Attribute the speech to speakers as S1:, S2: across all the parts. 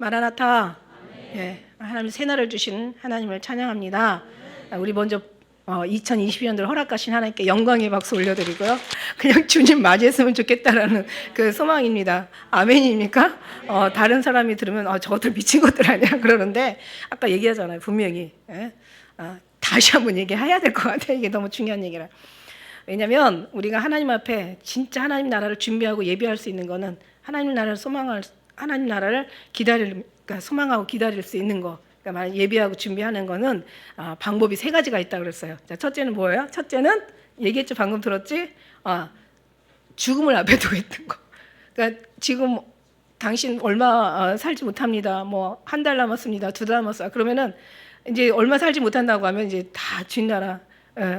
S1: 마라나타. 예, 하나님 새날을 주신 하나님을 찬양합니다. 우리 먼저 2022년도를 허락하신 하나님께 영광의 박수 올려드리고요. 그냥 주님 맞이했으면 좋겠다라는 그 소망입니다. 아멘입니까? 다른 사람이 들으면 저들 미친 것들 아니야 그러는데 아까 얘기하잖아요. 분명히 다시 한번 얘기해야 될 것 같아요. 이게 너무 중요한 얘기라. 왜냐하면 우리가 하나님 앞에 진짜 하나님 나라를 준비하고 예비할 수 있는 거는 하나님 나라를 하나님 나라를 그러니까 소망하고 기다릴 수 있는 거. 그러니까 예비하고 준비하는 거는 방법이 세 가지가 있다고 그랬어요. 자, 첫째는 뭐예요? 첫째는 얘기했죠. 방금 들었지? 죽음을 앞에 두고 있는 거. 그러니까 지금 당신 얼마 살지 못합니다. 뭐 한 달 남았습니다. 2달 남았어요. 그러면은 이제 얼마 살지 못한다고 하면 이제 다 주님 나라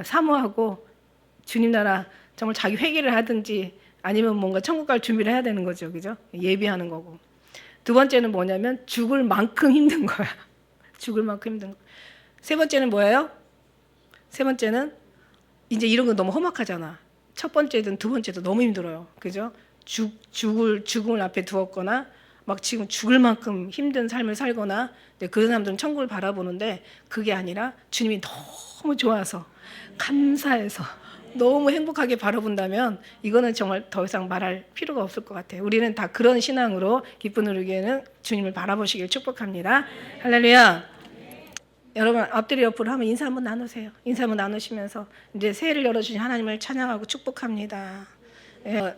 S1: 사모하고 주님 나라 정말 자기 회개를 하든지 아니면 뭔가 천국 갈 준비를 해야 되는 거죠. 그죠? 예비하는 거고. 두 번째는 뭐냐면 죽을 만큼 힘든 거야. 죽을 만큼 힘든 거. 세 번째는 뭐예요? 세 번째는 이제 이런 거 너무 험악하잖아. 첫 번째든 두 번째도 너무 힘들어요. 그죠? 죽음을 앞에 두었거나 막 지금 죽을 만큼 힘든 삶을 살거나 그 사람들은 천국을 바라보는데 그게 아니라 주님이 너무 좋아서 감사해서 너무 행복하게 바라본다면 이거는 정말 더 이상 말할 필요가 없을 것 같아요. 우리는 다 그런 신앙으로 기쁜 우리에게는 주님을 바라보시길 축복합니다. 할렐루야. 여러분 앞뒤로 옆으로 한번 인사 한번 나누세요. 인사 한번 나누시면서 이제 새해를 열어주신 하나님을 찬양하고 축복합니다.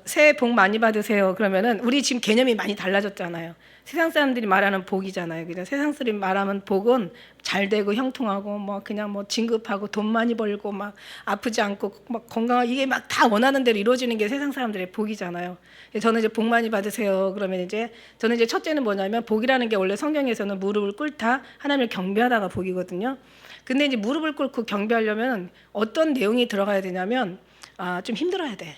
S1: 새해 복 많이 받으세요. 그러면은 우리 지금 개념이 많이 달라졌잖아요. 세상 사람들이 말하는 복이잖아요. 그냥 세상 사람들이 말하는 복은 잘 되고 형통하고 뭐 그냥 뭐 진급하고 돈 많이 벌고 막 아프지 않고 막 건강하고 이게 막 다 원하는 대로 이루어지는 게 세상 사람들의 복이잖아요. 저는 이제 복 많이 받으세요. 그러면 저는 이제 첫째는 뭐냐면 복이라는 게 원래 성경에서는 무릎을 꿇다 하나님을 경배하다가 복이거든요. 근데 이제 무릎을 꿇고 경배하려면 어떤 내용이 들어가야 되냐면 좀 힘들어야 돼.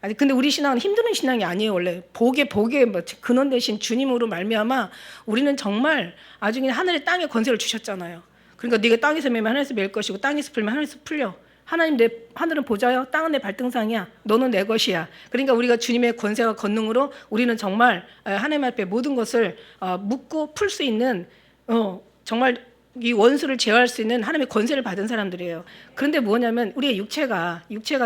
S1: 아니 근데 우리 신앙은 힘든 신앙이 아니에요. 원래 복의 뭐 근원 대신 주님으로 말미암아 우리는 정말 아주 그냥 하늘에 땅에 권세를 주셨잖아요. 그러니까 네가 땅에서 매면 하늘에서 맬 것이고 땅에서 풀면 하늘에서 풀려. 하나님 내 하늘은 보좌요, 땅은 내 발등상이야. 너는 내 것이야. 그러니까 우리가 주님의 권세와 권능으로 우리는 정말 하나님 앞에 모든 것을 묻고 풀 수 있는 정말 이 원수를 제어할 수 있는 하나님의 권세를 받은 사람들이에요. 그런데 뭐냐면 우리의 육체가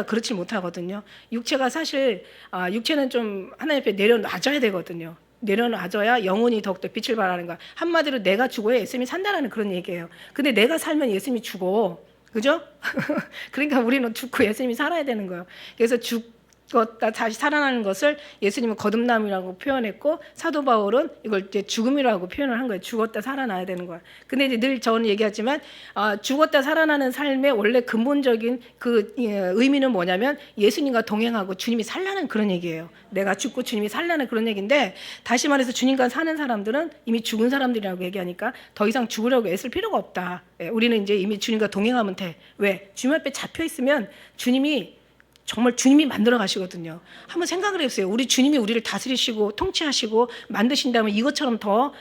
S1: 그렇지 못하거든요. 육체가 사실 육체는 좀 하나님 앞에 내려놔줘야 되거든요. 내려놔줘야 영혼이 더욱더 빛을 발하는 거야. 한마디로 내가 죽어야 예수님이 산다라는 그런 얘기예요. 근데 내가 살면 예수님이 죽어. 그죠? 그러니까 우리는 죽고 예수님이 살아야 되는 거예요. 그래서 죽었다 다시 살아나는 것을 예수님은 거듭남이라고 표현했고 사도 바울은 이걸 이제 죽음이라고 표현을 한 거예요. 죽었다 살아나야 되는 거야. 근데 이제 늘 저는 얘기하지만 죽었다 살아나는 삶의 원래 근본적인 그 의미는 뭐냐면 예수님과 동행하고 주님이 살라는 그런 얘기예요. 내가 죽고 주님이 살라는 그런 얘기인데 다시 말해서 주님과 사는 사람들은 이미 죽은 사람들이라고 얘기하니까 더 이상 죽으려고 애쓸 필요가 없다. 우리는 이제 이미 주님과 동행하면 돼. 왜? 주님 앞에 잡혀 있으면 정말 주님이 만들어 가시거든요. 한번 생각을 해보세요. 우리 주님이 우리를 다스리시고 통치하시고 만드신다면 이것처럼 더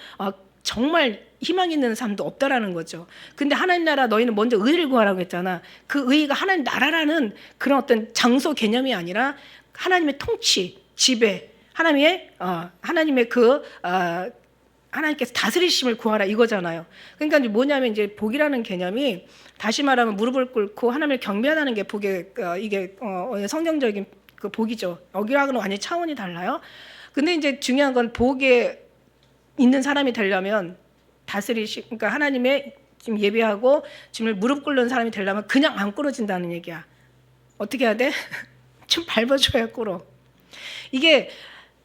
S1: 정말 희망 있는 삶도 없다라는 거죠. 근데 하나님 나라 너희는 먼저 의를 구하라고 했잖아. 그 의가 하나님 나라라는 그런 어떤 장소 개념이 아니라 하나님의 통치, 지배, 하나님의 하나님께서 다스리심을 구하라 이거잖아요. 그러니까 이제 뭐냐면 이제 복이라는 개념이 다시 말하면 무릎을 꿇고 하나님을 경배하다는 게 복의 이게 성경적인 그 복이죠. 여기랑은 완전히 차원이 달라요. 근데 이제 중요한 건 복에 있는 사람이 되려면 그러니까 하나님의 지금 예배하고 지금 무릎 꿇는 사람이 되려면 그냥 안 꿇어진다는 얘기야. 어떻게 해야 돼? 좀 밟아줘야 꿇어. 이게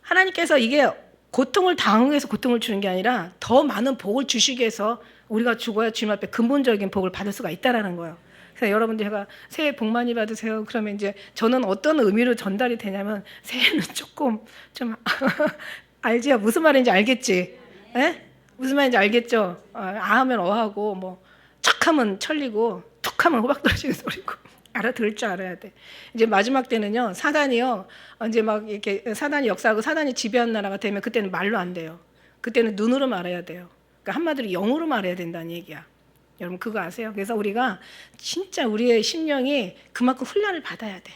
S1: 하나님께서 이게 고통을 당하기 위해서 고통을 주는 게 아니라 더 많은 복을 주시기 위해서 우리가 죽어야 주님 앞에 근본적인 복을 받을 수가 있다라는 거예요. 그래서 여러분들 제가 새해 복 많이 받으세요. 그러면 이제 저는 어떤 의미로 전달이 되냐면 새해는 조금 좀 알지요? 무슨 말인지 알겠지? 에? 무슨 말인지 알겠죠? 하면 어하고 뭐 척하면 천리고 툭하면 호박 떨어지는 소리고 알아들을 줄 알아야 돼. 이제 마지막 때는요, 사단이요, 이제 막 이렇게 사단이 역사하고 사단이 지배하는 나라가 되면 그때는 말로 안 돼요. 그때는 눈으로 말해야 돼요. 그러니까 한마디로 영으로 말해야 된다는 얘기야. 여러분 그거 아세요? 그래서 우리가 진짜 우리의 심령이 그만큼 훈련을 받아야 돼.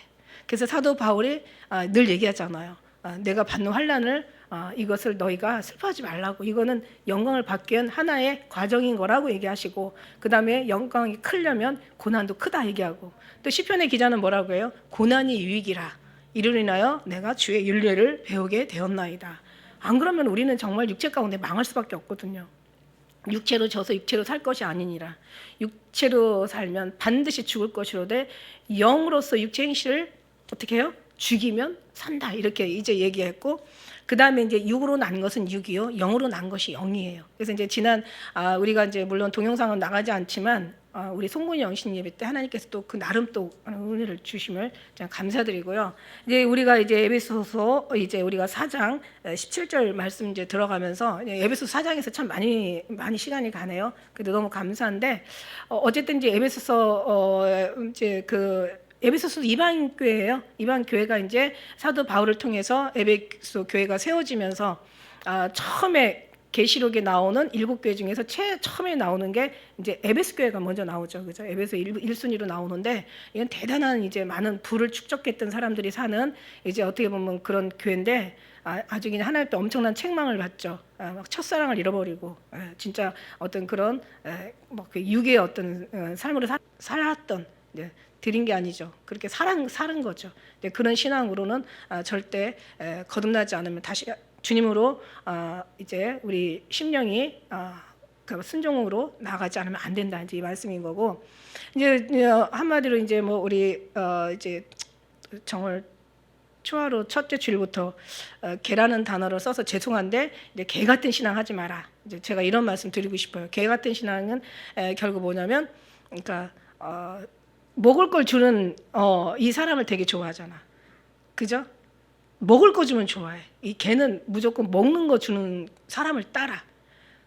S1: 그래서 사도 바울이 늘 얘기하잖아요. 내가 받는 환난을 이것을 너희가 슬퍼하지 말라고, 이거는 영광을 받기 위한 하나의 과정인 거라고 얘기하시고, 그 다음에 영광이 크려면 고난도 크다 얘기하고, 또 시편의 기자는 뭐라고 해요? 고난이 유익이라 이를 인하여 내가 주의 윤례를 배우게 되었나이다. 안 그러면 우리는 정말 육체 가운데 망할 수밖에 없거든요. 육체로 져서 육체로 살 것이 아니니라. 육체로 살면 반드시 죽을 것이로되 영으로서 육체 행실을 어떻게 해요? 죽이면 산다, 이렇게 이제 얘기했고, 그 다음에 이제 육으로 난 것은 육이요, 영으로 난 것이 영이에요. 그래서 이제 지난 우리가 이제 물론 동영상은 나가지 않지만 우리 송문이 영신 예배 때 하나님께서 또 그 나름 또 은혜를 주심을 감사드리고요. 이제 우리가 이제 에베소서 이제 우리가 4장 17절 말씀 이제 들어가면서 에베소 4장에서 참 많이 시간이 가네요. 그래도 너무 감사한데 어쨌든 이제 에베소서 이제 에베소서 이방 교회예요. 이방 교회가 이제 사도 바울을 통해서 에베소 교회가 세워지면서 처음에 계시록에 나오는 7교회 중에서 처음에 나오는 게 이제 에베소 교회가 먼저 나오죠. 그죠? 에베소 1순위로 나오는데, 이건 대단한 이제 많은 부를 축적했던 사람들이 사는 이제 어떻게 보면 그런 교회인데, 아주 그냥 하나님 또 엄청난 책망을 받죠. 막 첫사랑을 잃어버리고, 진짜 어떤 그런 그 육의 어떤 삶으로 살았던, 드린 게 아니죠. 그렇게 사는 거죠. 그런 신앙으로는 절대 거듭나지 않으면 다시 주님으로 이제 우리 심령이 순종으로 나가지 않으면 안 된다, 이제 이 말씀인 거고, 이제 한마디로 이제 뭐 우리 이제 정월 초하루 첫째 주일부터 개라는 단어를 써서 죄송한데, 이제 개 같은 신앙 하지 마라. 이제 제가 이런 말씀 드리고 싶어요. 개 같은 신앙은 결국 뭐냐면, 그러니까 먹을 걸 주는 이 사람을 되게 좋아하잖아. 그죠? 먹을 거 주면 좋아해. 이 개는 무조건 먹는 거 주는 사람을 따라.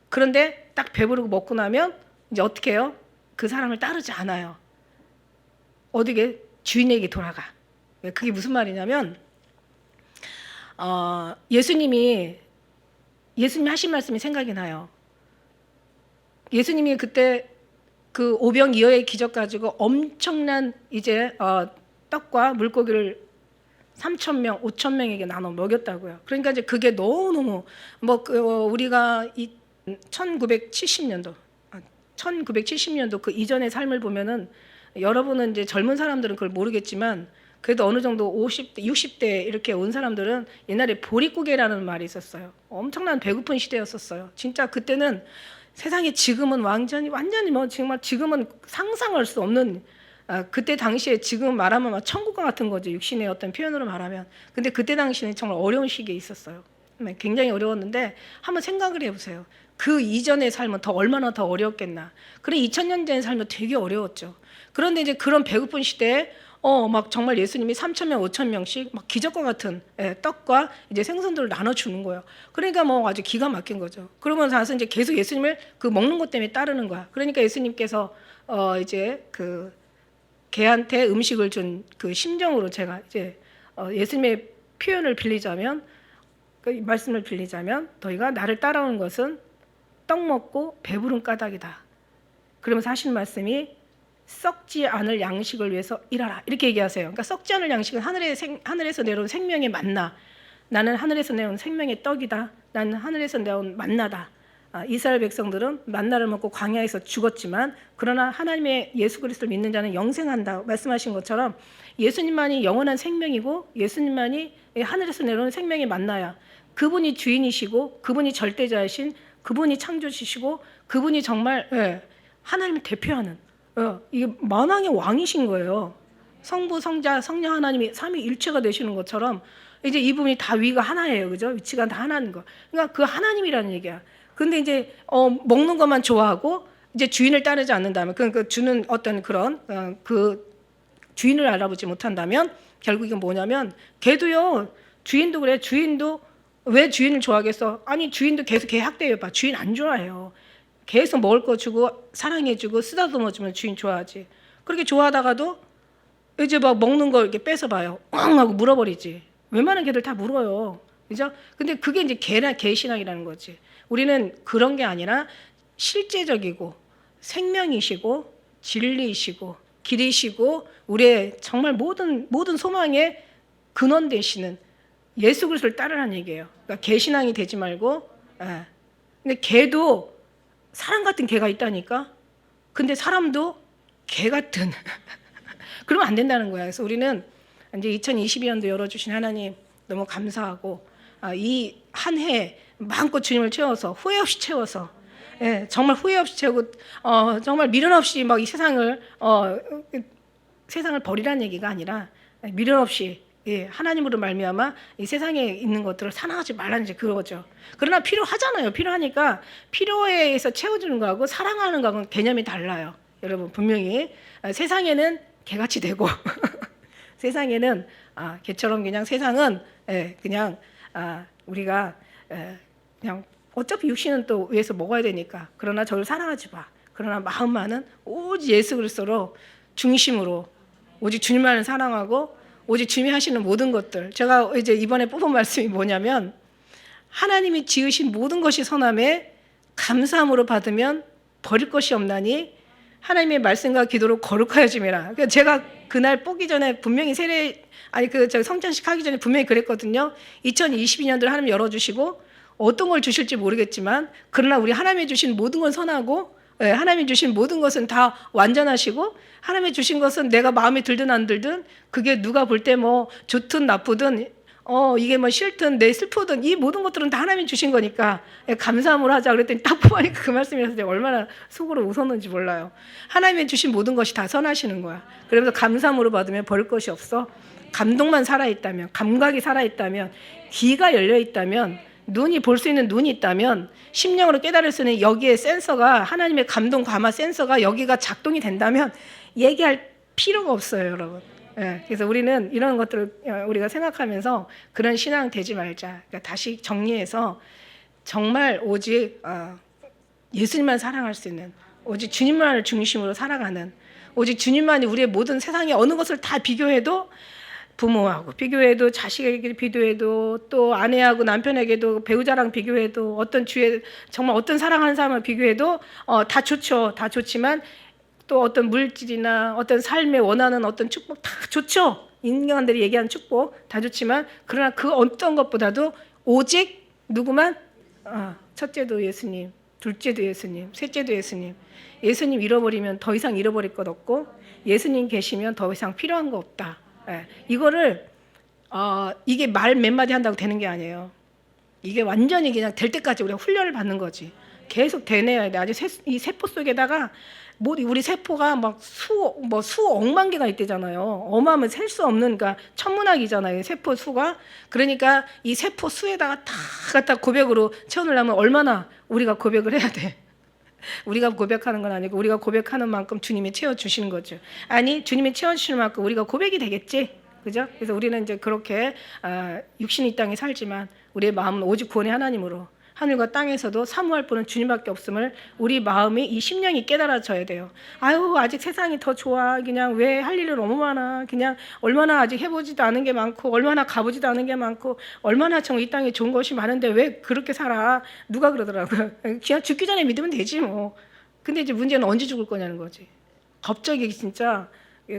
S1: 그런데 딱 배부르고 먹고 나면 이제 어떻게 해요? 그 사람을 따르지 않아요. 어디게? 주인에게 돌아가. 그게 무슨 말이냐면 예수님이 하신 말씀이 생각이 나요. 예수님이 그때 그 오병이어의 기적 가지고 엄청난 이제 떡과 물고기를 3,000명, 5,000명에게 나눠 먹였다고요. 그러니까 이제 그게 너무너무 우리가 1970년도 그 이전의 삶을 보면은, 여러분은 이제 젊은 사람들은 그걸 모르겠지만 그래도 어느 정도 50대, 60대 이렇게 온 사람들은 옛날에 보릿고개라는 말이 있었어요. 엄청난 배고픈 시대였었어요. 진짜 그때는 세상이 지금은 완전히 뭐 정말 지금은 상상할 수 없는, 그때 당시에 지금 말하면 막 천국과 같은 거죠. 육신의 어떤 표현으로 말하면. 근데 그때 당시에는 정말 어려운 시기에 있었어요. 굉장히 어려웠는데 한번 생각을 해보세요. 그 이전의 삶은 얼마나 더 어려웠겠나. 그래 2000년 전 삶은 되게 어려웠죠. 그런데 이제 그런 배고픈 시대에 막 정말 예수님이 3,000명, 5,000명씩 막 기적과 같은 떡과 이제 생선들을 나눠주는 거예요. 그러니까 뭐 아주 기가 막힌 거죠. 그러면서 나서 이제 계속 예수님을 그 먹는 것 때문에 따르는 거야. 그러니까 예수님께서 이제 그 개한테 음식을 준 그 심정으로 제가 이제 예수님의 표현을 빌리자면, 그 말씀을 빌리자면, 너희가 나를 따라오는 것은 떡 먹고 배부른 까닭이다. 그러면서 하신 말씀이 썩지 않을 양식을 위해서 일하라, 이렇게 얘기하세요. 그러니까 썩지 않을 양식은 하늘에서 내려온 생명의 만나. 나는 하늘에서 내려온 생명의 떡이다. 나는 하늘에서 내려온 만나다. 이스라엘 백성들은 만나를 먹고 광야에서 죽었지만, 그러나 하나님의 예수 그리스도를 믿는 자는 영생한다 말씀하신 것처럼, 예수님만이 영원한 생명이고 예수님만이 하늘에서 내려온 생명의 만나야. 그분이 주인이시고 그분이 절대자이신, 그분이 창조주시고 그분이 정말 하나님을 대표하는 이게 만왕의 왕이신 거예요. 성부, 성자, 성령 하나님이 삼위일체가 되시는 것처럼 이제 이분이 다 위가 하나예요. 그죠? 위치가 다 하나인 거. 그러니까 그 하나님이라는 얘기야. 근데 이제 먹는 것만 좋아하고 이제 주인을 따르지 않는다면, 그 주는 어떤 그런 그 주인을 알아보지 못한다면, 결국 이건 뭐냐면, 걔도요, 주인도 그래. 주인도 왜 주인을 좋아하겠어? 아니 주인도 계속 걔 학대해 봐. 주인 안 좋아해요. 계속 먹을 거 주고 사랑해주고 쓰다듬어주면 주인 좋아하지. 그렇게 좋아하다가도 이제 막 먹는 거 이렇게 뺏어봐요. 엉 하고 물어버리지. 웬만한 개들 다 물어요. 그죠? 근데 그게 이제 개 신앙이라는 거지. 우리는 그런 게 아니라 실제적이고 생명이시고 진리이시고 길이시고 우리의 정말 모든 소망의 근원 되시는 예수 그리스도를 따르라는 얘기예요. 그러니까 개신앙이 되지 말고, 예. 근데 개도 사람 같은 개가 있다니까. 근데 사람도 개 같은. 그러면 안 된다는 거야. 그래서 우리는 이제 2022년도 열어주신 하나님 너무 감사하고, 이 한 해 마음껏 주님을 채워서 후회 없이 채워서, 예, 정말 후회 없이 채우고, 정말 미련 없이 막 이 세상을 버리라는 얘기가 아니라 미련 없이, 예, 하나님으로 말미암아 이 세상에 있는 것들을 사랑하지 말라는 이제 그거죠. 그러나 필요하잖아요. 필요하니까 필요에 의해서 채워주는 거하고 사랑하는 거하고는 개념이 달라요. 여러분 분명히 세상에는 개같이 되고 세상에는 개처럼 그냥 세상은, 예, 그냥 우리가 그냥 어차피 육신은 또 위해서 먹어야 되니까, 그러나 저를 사랑하지 마. 그러나 마음만은 오직 예수 그리스도로 중심으로 오직 주님만을 사랑하고 오직 주님이 하시는 모든 것들. 제가 이제 이번에 뽑은 말씀이 뭐냐면, 하나님이 지으신 모든 것이 선함에 감사함으로 받으면 버릴 것이 없나니 하나님의 말씀과 기도로 거룩하여짐이라. 그러니까 제가 그날 뽑기 전에 분명히 성찬식 하기 전에 분명히 그랬거든요. 2022년도를 하나님 열어주시고 어떤 걸 주실지 모르겠지만, 그러나 우리 하나님이 주신 모든 건 선하고, 예, 하나님이 주신 모든 것은 다 완전하시고, 하나님이 주신 것은 내가 마음에 들든 안 들든 그게 누가 볼 때 뭐 좋든 나쁘든, 이게 뭐 싫든 내 슬프든 이 모든 것들은 다 하나님이 주신 거니까, 예, 감사함으로 하자 그랬더니 딱 보니까 그 말씀이라서 내가 얼마나 속으로 웃었는지 몰라요. 하나님이 주신 모든 것이 다 선하시는 거야. 그러면서 감사함으로 받으면 버릴 것이 없어. 감동만 살아있다면, 감각이 살아있다면, 귀가 열려있다면, 눈이 볼 수 있는 눈이 있다면, 심령으로 깨달을 수 있는 여기에 센서가, 하나님의 감동 감화 센서가 여기가 작동이 된다면 얘기할 필요가 없어요, 여러분. 예, 그래서 우리는 이런 것들을 우리가 생각하면서 그런 신앙 되지 말자. 그러니까 다시 정리해서 정말 오직 예수님만 사랑할 수 있는, 오직 주님만을 중심으로 살아가는, 오직 주님만이 우리의 모든 세상의 어느 것을 다 비교해도, 부모하고 비교해도, 자식에게 비교해도, 또 아내하고 남편에게도, 배우자랑 비교해도, 어떤 주에 정말 어떤 사랑하는 사람을 비교해도 다 좋죠. 다 좋지만 또 어떤 물질이나 어떤 삶에 원하는 어떤 축복 다 좋죠. 인간들이 얘기하는 축복 다 좋지만, 그러나 그 어떤 것보다도 오직 누구만, 첫째도 예수님, 둘째도 예수님, 셋째도 예수님. 예수님 잃어버리면 더 이상 잃어버릴 것 없고, 예수님 계시면 더 이상 필요한 거 없다. 예, 이거를 이게 말 몇 마디 한다고 되는 게 아니에요. 이게 완전히 그냥 될 때까지 우리가 훈련을 받는 거지. 계속 되뇌어야 돼. 아주 이 세포 속에다가 우리 세포가 막 수억만 개가 있대잖아요. 어마어마한 셀 수 없는, 그러니까 천문학이잖아요, 세포 수가. 그러니까 이 세포 수에다가 다 갖다 고백으로 채워놓으려면 얼마나 우리가 고백을 해야 돼. 우리가 고백하는 건 아니고 우리가 고백하는 만큼 주님이 채워주시는 거죠. 아니, 주님이 채워주시는 만큼 우리가 고백이 되겠지, 그죠? 그래서 우리는 이제 그렇게 육신이 이 땅에 살지만 우리의 마음은 오직 구원의 하나님으로, 하늘과 땅에서도 사모할 분은 주님밖에 없음을 우리 마음이, 이 심령이 깨달아져야 돼요. 아유, 아직 세상이 더 좋아. 그냥 왜 할 일은 너무 많아. 그냥 얼마나 아직 해보지도 않은 게 많고, 얼마나 가보지도 않은 게 많고, 얼마나 정 이 땅에 좋은 것이 많은데 왜 그렇게 살아. 누가 그러더라고요. 그냥 죽기 전에 믿으면 되지 뭐. 근데 이제 문제는 언제 죽을 거냐는 거지. 갑자기 진짜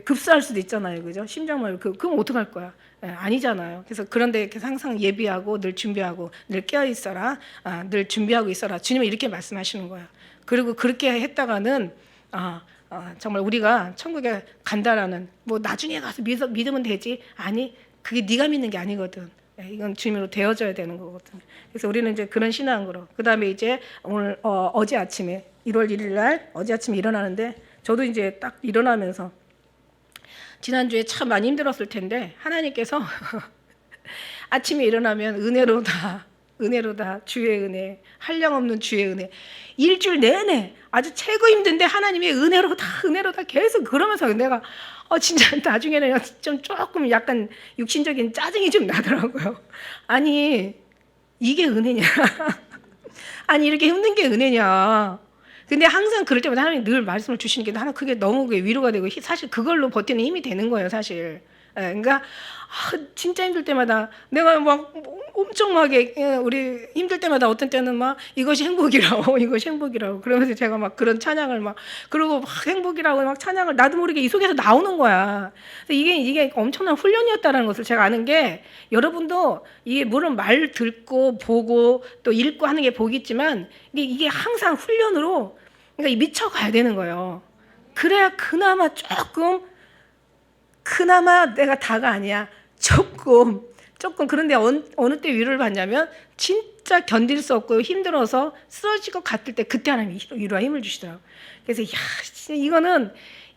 S1: 급사할 수도 있잖아요, 그죠? 심장마비. 그럼 어떡할 거야? 아니잖아요. 그래서 그런데 항상 예비하고 늘 준비하고 늘 깨어 있어라. 늘 준비하고 있어라. 주님은 이렇게 말씀하시는 거야. 그리고 그렇게 했다가는 정말 우리가 천국에 간다라는, 뭐 나중에 가서 믿으면 되지. 아니, 그게 네가 믿는 게 아니거든. 이건 주님으로 되어져야 되는 거거든. 그래서 우리는 이제 그런 신앙으로. 그다음에 이제 오늘 어제 아침에 1월 1일 날 어제 아침에 일어나는데, 저도 이제 딱 일어나면서 지난주에 참 많이 힘들었을 텐데, 하나님께서 아침에 일어나면 은혜로다, 은혜로다, 주의 은혜, 한량없는 주의 은혜, 일주일 내내 아주 최고 힘든데 하나님의 은혜로다, 은혜로다 계속 그러면서 내가 진짜 나중에는 좀 조금 약간 육신적인 짜증이 좀 나더라고요. 아니, 이게 은혜냐? 아니, 이렇게 힘든 게 은혜냐? 근데 항상 그럴 때마다 하나님이 늘 말씀을 주시는 게, 하나 그게 너무 위로가 되고, 사실 그걸로 버티는 힘이 되는 거예요, 사실. 그러니까 진짜 힘들 때마다 내가 막 엄청 막 우리 힘들 때마다 어떤 때는 막 이것이 행복이라고 이것이 행복이라고 그러면서 제가 막 그런 찬양을 막 그러고 막 행복이라고 막 찬양을 나도 모르게 이 속에서 나오는 거야. 그래서 이게 엄청난 훈련이었다는 것을 제가 아는 게 여러분도 이게 물론 말 듣고 보고 또 읽고 하는 게 복이지만 이게 항상 훈련으로 그러니까 미쳐가야 되는 거예요. 그래야 그나마 내가 다가 아니야. 조금 그런데 어느 때 위로를 받냐면 진짜 견딜 수 없고 힘들어서 쓰러질 것 같을 때 그때 하나님이 위로와 힘을 주시더라고요. 그래서 야 진짜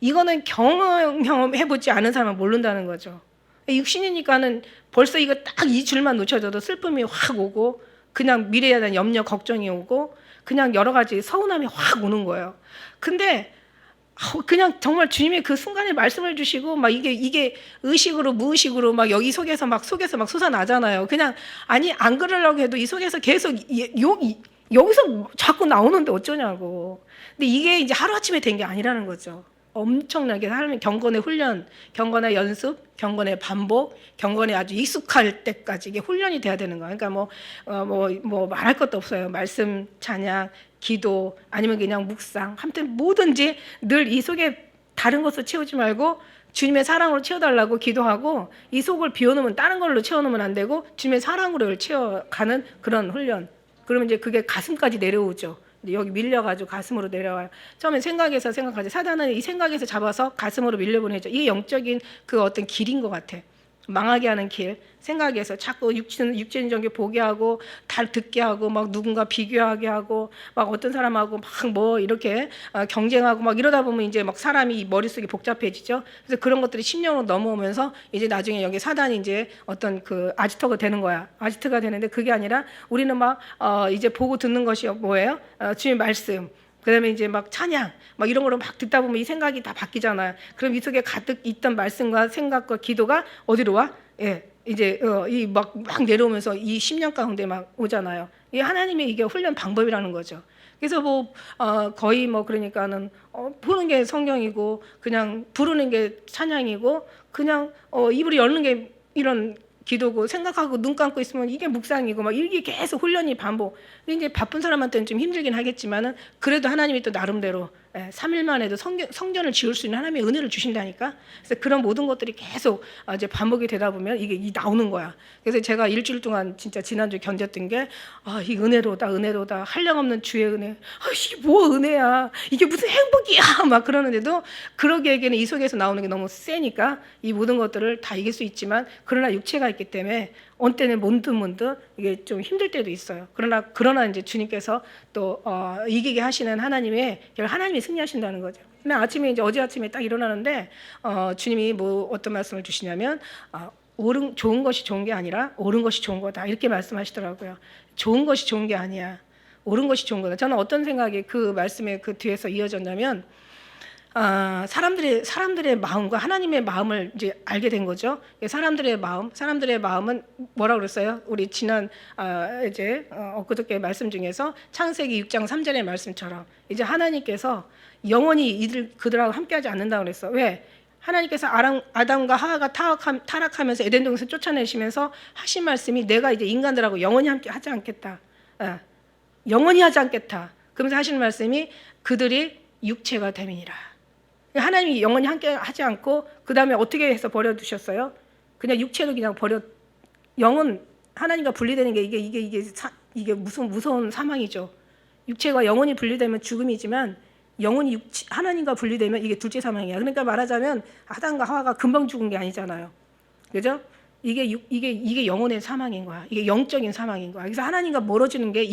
S1: 이거는 경험해보지 않은 사람은 모른다는 거죠. 육신이니까는 벌써 이거 딱 이 줄만 놓쳐져도 슬픔이 확 오고 그냥 미래에 대한 염려 걱정이 오고 그냥 여러 가지 서운함이 확 오는 거예요. 근데 그냥 정말 주님이 그 순간에 말씀을 주시고 막 이게 의식으로 무의식으로 막 여기 속에서 막 솟아나잖아요. 그냥 아니 안 그러려고 해도 이 속에서 계속 여기서 자꾸 나오는데 어쩌냐고. 근데 이게 이제 하루아침에 된 게 아니라는 거죠. 엄청나게 하나님 경건의 훈련, 경건의 연습, 경건의 반복, 경건에 아주 익숙할 때까지 이게 훈련이 돼야 되는 거예요. 그러니까 뭐 말할 것도 없어요. 말씀, 찬양, 기도 아니면 그냥 묵상, 아무튼 뭐든지 늘 이 속에 다른 것을 채우지 말고 주님의 사랑으로 채워달라고 기도하고 이 속을 비워놓으면 다른 걸로 채워놓으면 안 되고 주님의 사랑으로 채워가는 그런 훈련. 그러면 이제 그게 가슴까지 내려오죠. 여기 밀려가지고 가슴으로 내려와요. 처음엔 생각하지. 사단은 이 생각에서 잡아서 가슴으로 밀려보내죠. 이게 영적인 그 어떤 길인 것 같아. 망하게 하는 길, 생각에서 자꾸 육체적인 종교 보게 하고 달 듣게 하고 막 누군가 비교하게 하고 막 어떤 사람하고 막 뭐 이렇게 경쟁하고 막 이러다 보면 이제 막 사람이 머릿속이 복잡해지죠. 그래서 그런 것들이 10년으로 넘어오면서 이제 나중에 여기 사단이 이제 어떤 그 아지트가 되는 거야. 아지트가 되는데 그게 아니라 우리는 막 이제 보고 듣는 것이 뭐예요? 주님의 말씀. 그다음에 이제 막 찬양 막 이런 거로 막 듣다 보면 이 생각이 다 바뀌잖아요. 그럼 이 속에 가득 있던 말씀과 생각과 기도가 어디로 와? 이제 이 막 내려오면서 이 10년 가운데 막 오잖아요. 이 하나님의 이게 훈련 방법이라는 거죠. 그래서 거의 그러니까는 보는 게 성경이고 그냥 부르는 게 찬양이고 그냥 입을 열는 게 이런 기도고 생각하고 눈 감고 있으면 이게 묵상이고 막 이게 계속 훈련이 반복. 이제 바쁜 사람한테는 좀 힘들긴 하겠지만은 그래도 하나님이 또 나름대로 3일만 해도 성전을 지을 수 있는 하나님의 은혜를 주신다니까. 그래서 그런 모든 것들이 계속 이제 반복이 되다 보면 이게 나오는 거야. 그래서 제가 일주일 동안 진짜 지난주 견뎠던 게 이 은혜로다 한량없는 주의 은혜. 이게 뭐 은혜야? 이게 무슨 행복이야? 막 그러는데도 그러기에는 이 속에서 나오는 게 너무 세니까 이 모든 것들을 다 이길 수 있지만 그러나 육체가 있기 때문에 어느 때는 문득 이게 좀 힘들 때도 있어요. 그러나 이제 주님께서 또 이기게 하시는 하나님이 승리하신다는 거죠. 근데 어제 아침에 딱 일어나는데 주님이 어떤 말씀을 주시냐면 좋은 것이 좋은 게 아니라 옳은 것이 좋은 거다 이렇게 말씀하시더라고요. 좋은 것이 좋은 게 아니야. 옳은 것이 좋은 거다. 저는 어떤 생각이 그 말씀에 그 뒤에서 이어졌냐면 사람들의 마음과 하나님의 마음을 이제 알게 된 거죠. 사람들의 마음은 뭐라 그랬어요? 우리 지난 엊그저께 말씀 중에서 창세기 6장 3절의 말씀처럼 이제 하나님께서 영원히 그들하고 함께하지 않는다고 그랬어. 왜? 하나님께서 아담과 하와가 타락하면서 에덴 동산에서 쫓아내시면서 하신 말씀이 내가 이제 인간들하고 영원히 함께 하지 않겠다. 영원히 하지 않겠다. 그러면서 하시는 말씀이 그들이 육체가 됨이니라. 하나님이 영원히 함께 하지 않고 그 다음에 어떻게 해서 버려두셨어요? 그냥 육체로 그냥 영은 하나님과 분리되는 게 이게 무서운 사망이죠. 육체가 영원히 분리되면 죽음이지만 영혼이 하나님과 분리되면 이게 둘째 사망이야. 그러니까 말하자면 아담과 하와가 금방 죽은 게 아니잖아요. 그죠? 이게 영혼의 사망인 거야. 이게 영적인 사망인 거야. 그래서 하나님과 멀어지는 게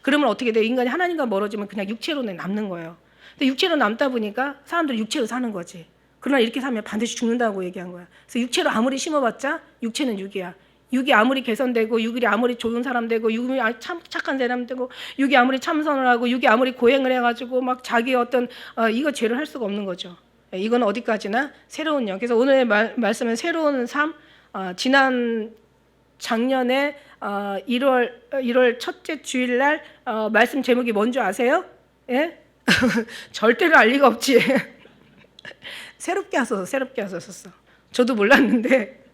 S1: 그러면 어떻게 돼? 인간이 하나님과 멀어지면 그냥 육체로는 남는 거예요. 근데 육체로 남다 보니까 사람들이 육체로 사는 거지. 그러나 이렇게 살면 반드시 죽는다고 얘기한 거야. 그래서 육체로 아무리 심어봤자 육체는 육이야. 육이 아무리 개선되고 육이 아무리 좋은 사람 되고 육이 참 착한 사람 되고 육이 아무리 참선을 하고 육이 아무리 고행을 해가지고 막 자기 어떤 이거 죄를 할 수가 없는 거죠. 이건 어디까지나 새로운 영. 그래서 오늘의 말씀은 새로운 삶. 작년에 1월 첫째 주일날 말씀 제목이 뭔지 아세요? 예? 절대로 알 리가 없지. 새롭게 하소서. 저도 몰랐는데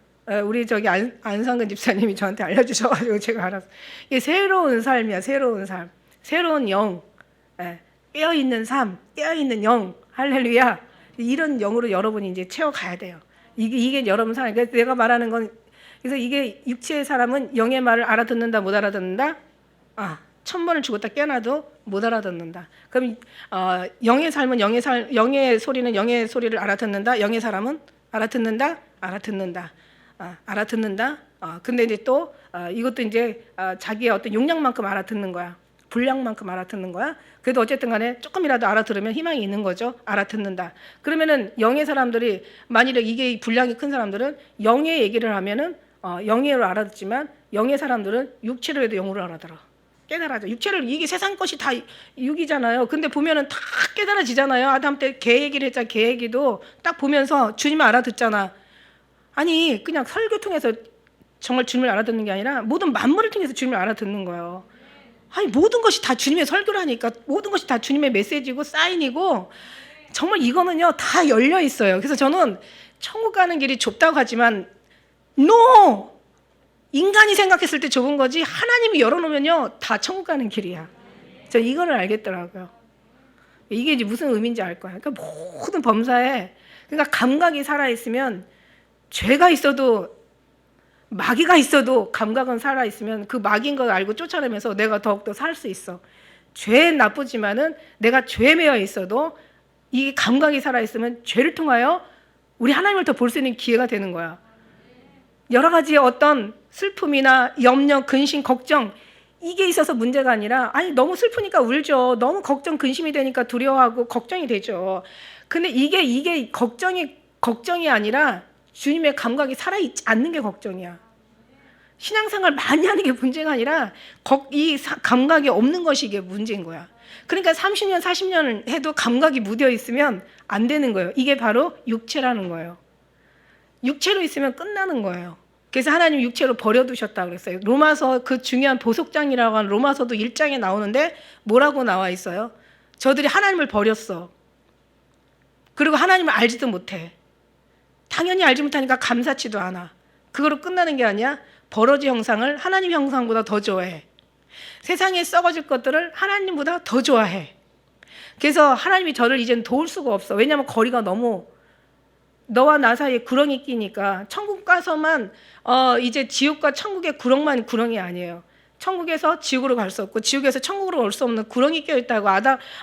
S1: 우리 저기 안상근 집사님이 저한테 알려주셔가지고 제가 알았어요. 이게 새로운 삶이야. 새로운 삶, 새로운 영, 깨어있는 삶, 깨어있는 영. 할렐루야. 이런 영으로 여러분이 이제 채워가야 돼요. 이게 여러분 삶. 그래서 내가 말하는 건, 그래서 이게 육체의 사람은 영의 말을 알아듣는다 못 알아듣는다? 1000번을 죽었다 깨어나도 못 알아듣는다. 그럼 영의 삶은 영의 소리는 영의 소리를 알아듣는다. 영의 사람은 알아듣는다. 알아듣는다. 근데 이제 또 이것도 이제 자기의 어떤 용량만큼 알아듣는 거야. 분량만큼 알아듣는 거야. 그래도 어쨌든 간에 조금이라도 알아들으면 희망이 있는 거죠. 알아듣는다. 그러면은 영의 사람들이, 만일에 이게 분량이 큰 사람들은 영의 얘기를 하면은 영의로 알아듣지만, 영의 사람들은 육체로 해도 영으로 알아들어. 깨달아져. 육체를, 이게 세상 것이 다 육이잖아요. 근데 보면은 다 깨달아지잖아요. 아담 때 개 얘기를 했잖아. 개 얘기도 딱 보면서 주님을 알아듣잖아. 아니 그냥 설교 통해서 정말 주님을 알아듣는 게 아니라 모든 만물을 통해서 주님을 알아듣는 거예요. 아니 모든 것이 다 주님의 설교라니까. 모든 것이 다 주님의 메시지고 사인이고, 정말 이거는요 다 열려 있어요. 그래서 저는 천국 가는 길이 좁다고 하지만 NO! 인간이 생각했을 때 좁은 거지, 하나님이 열어놓으면요 다 천국 가는 길이야. 저 이거를 알겠더라고요. 이게 이제 무슨 의미인지 알 거야. 그러니까 모든 범사에, 그러니까 감각이 살아있으면, 죄가 있어도 마귀가 있어도 감각은 살아있으면 그 마귀인 걸 알고 쫓아내면서 내가 더욱더 살 수 있어. 죄는 나쁘지만은 내가 죄에 매여 있어도 이 감각이 살아있으면 죄를 통하여 우리 하나님을 더 볼 수 있는 기회가 되는 거야. 여러 가지의 어떤 슬픔이나 염려, 근심, 걱정, 이게 있어서 문제가 아니라, 아니 너무 슬프니까 울죠. 너무 걱정, 근심이 되니까 두려워하고 걱정이 되죠. 근데 이게 걱정이 아니라 주님의 감각이 살아있지 않는 게 걱정이야. 신앙생활 많이 하는 게 문제가 아니라 이 감각이 없는 것이 이게 문제인 거야. 그러니까 30년, 40년을 해도 감각이 묻어 있으면 안 되는 거예요. 이게 바로 육체라는 거예요. 육체로 있으면 끝나는 거예요. 그래서 하나님 육체로 버려두셨다고 그랬어요. 로마서, 그 중요한 보석장이라고 하는 로마서도 1장에 나오는데 뭐라고 나와 있어요? 저들이 하나님을 버렸어. 그리고 하나님을 알지도 못해. 당연히 알지 못하니까 감사치도 않아. 그거로 끝나는 게 아니야. 버러지 형상을 하나님 형상보다 더 좋아해. 세상에 썩어질 것들을 하나님보다 더 좋아해. 그래서 하나님이 저를 이제는 도울 수가 없어. 왜냐하면 거리가 너무, 너와 나 사이에 구렁이 끼니까. 천국 가서만 이제 지옥과 천국의 구렁만 구렁이 아니에요. 천국에서 지옥으로 갈 수 없고 지옥에서 천국으로 올 수 없는 구렁이 껴있다고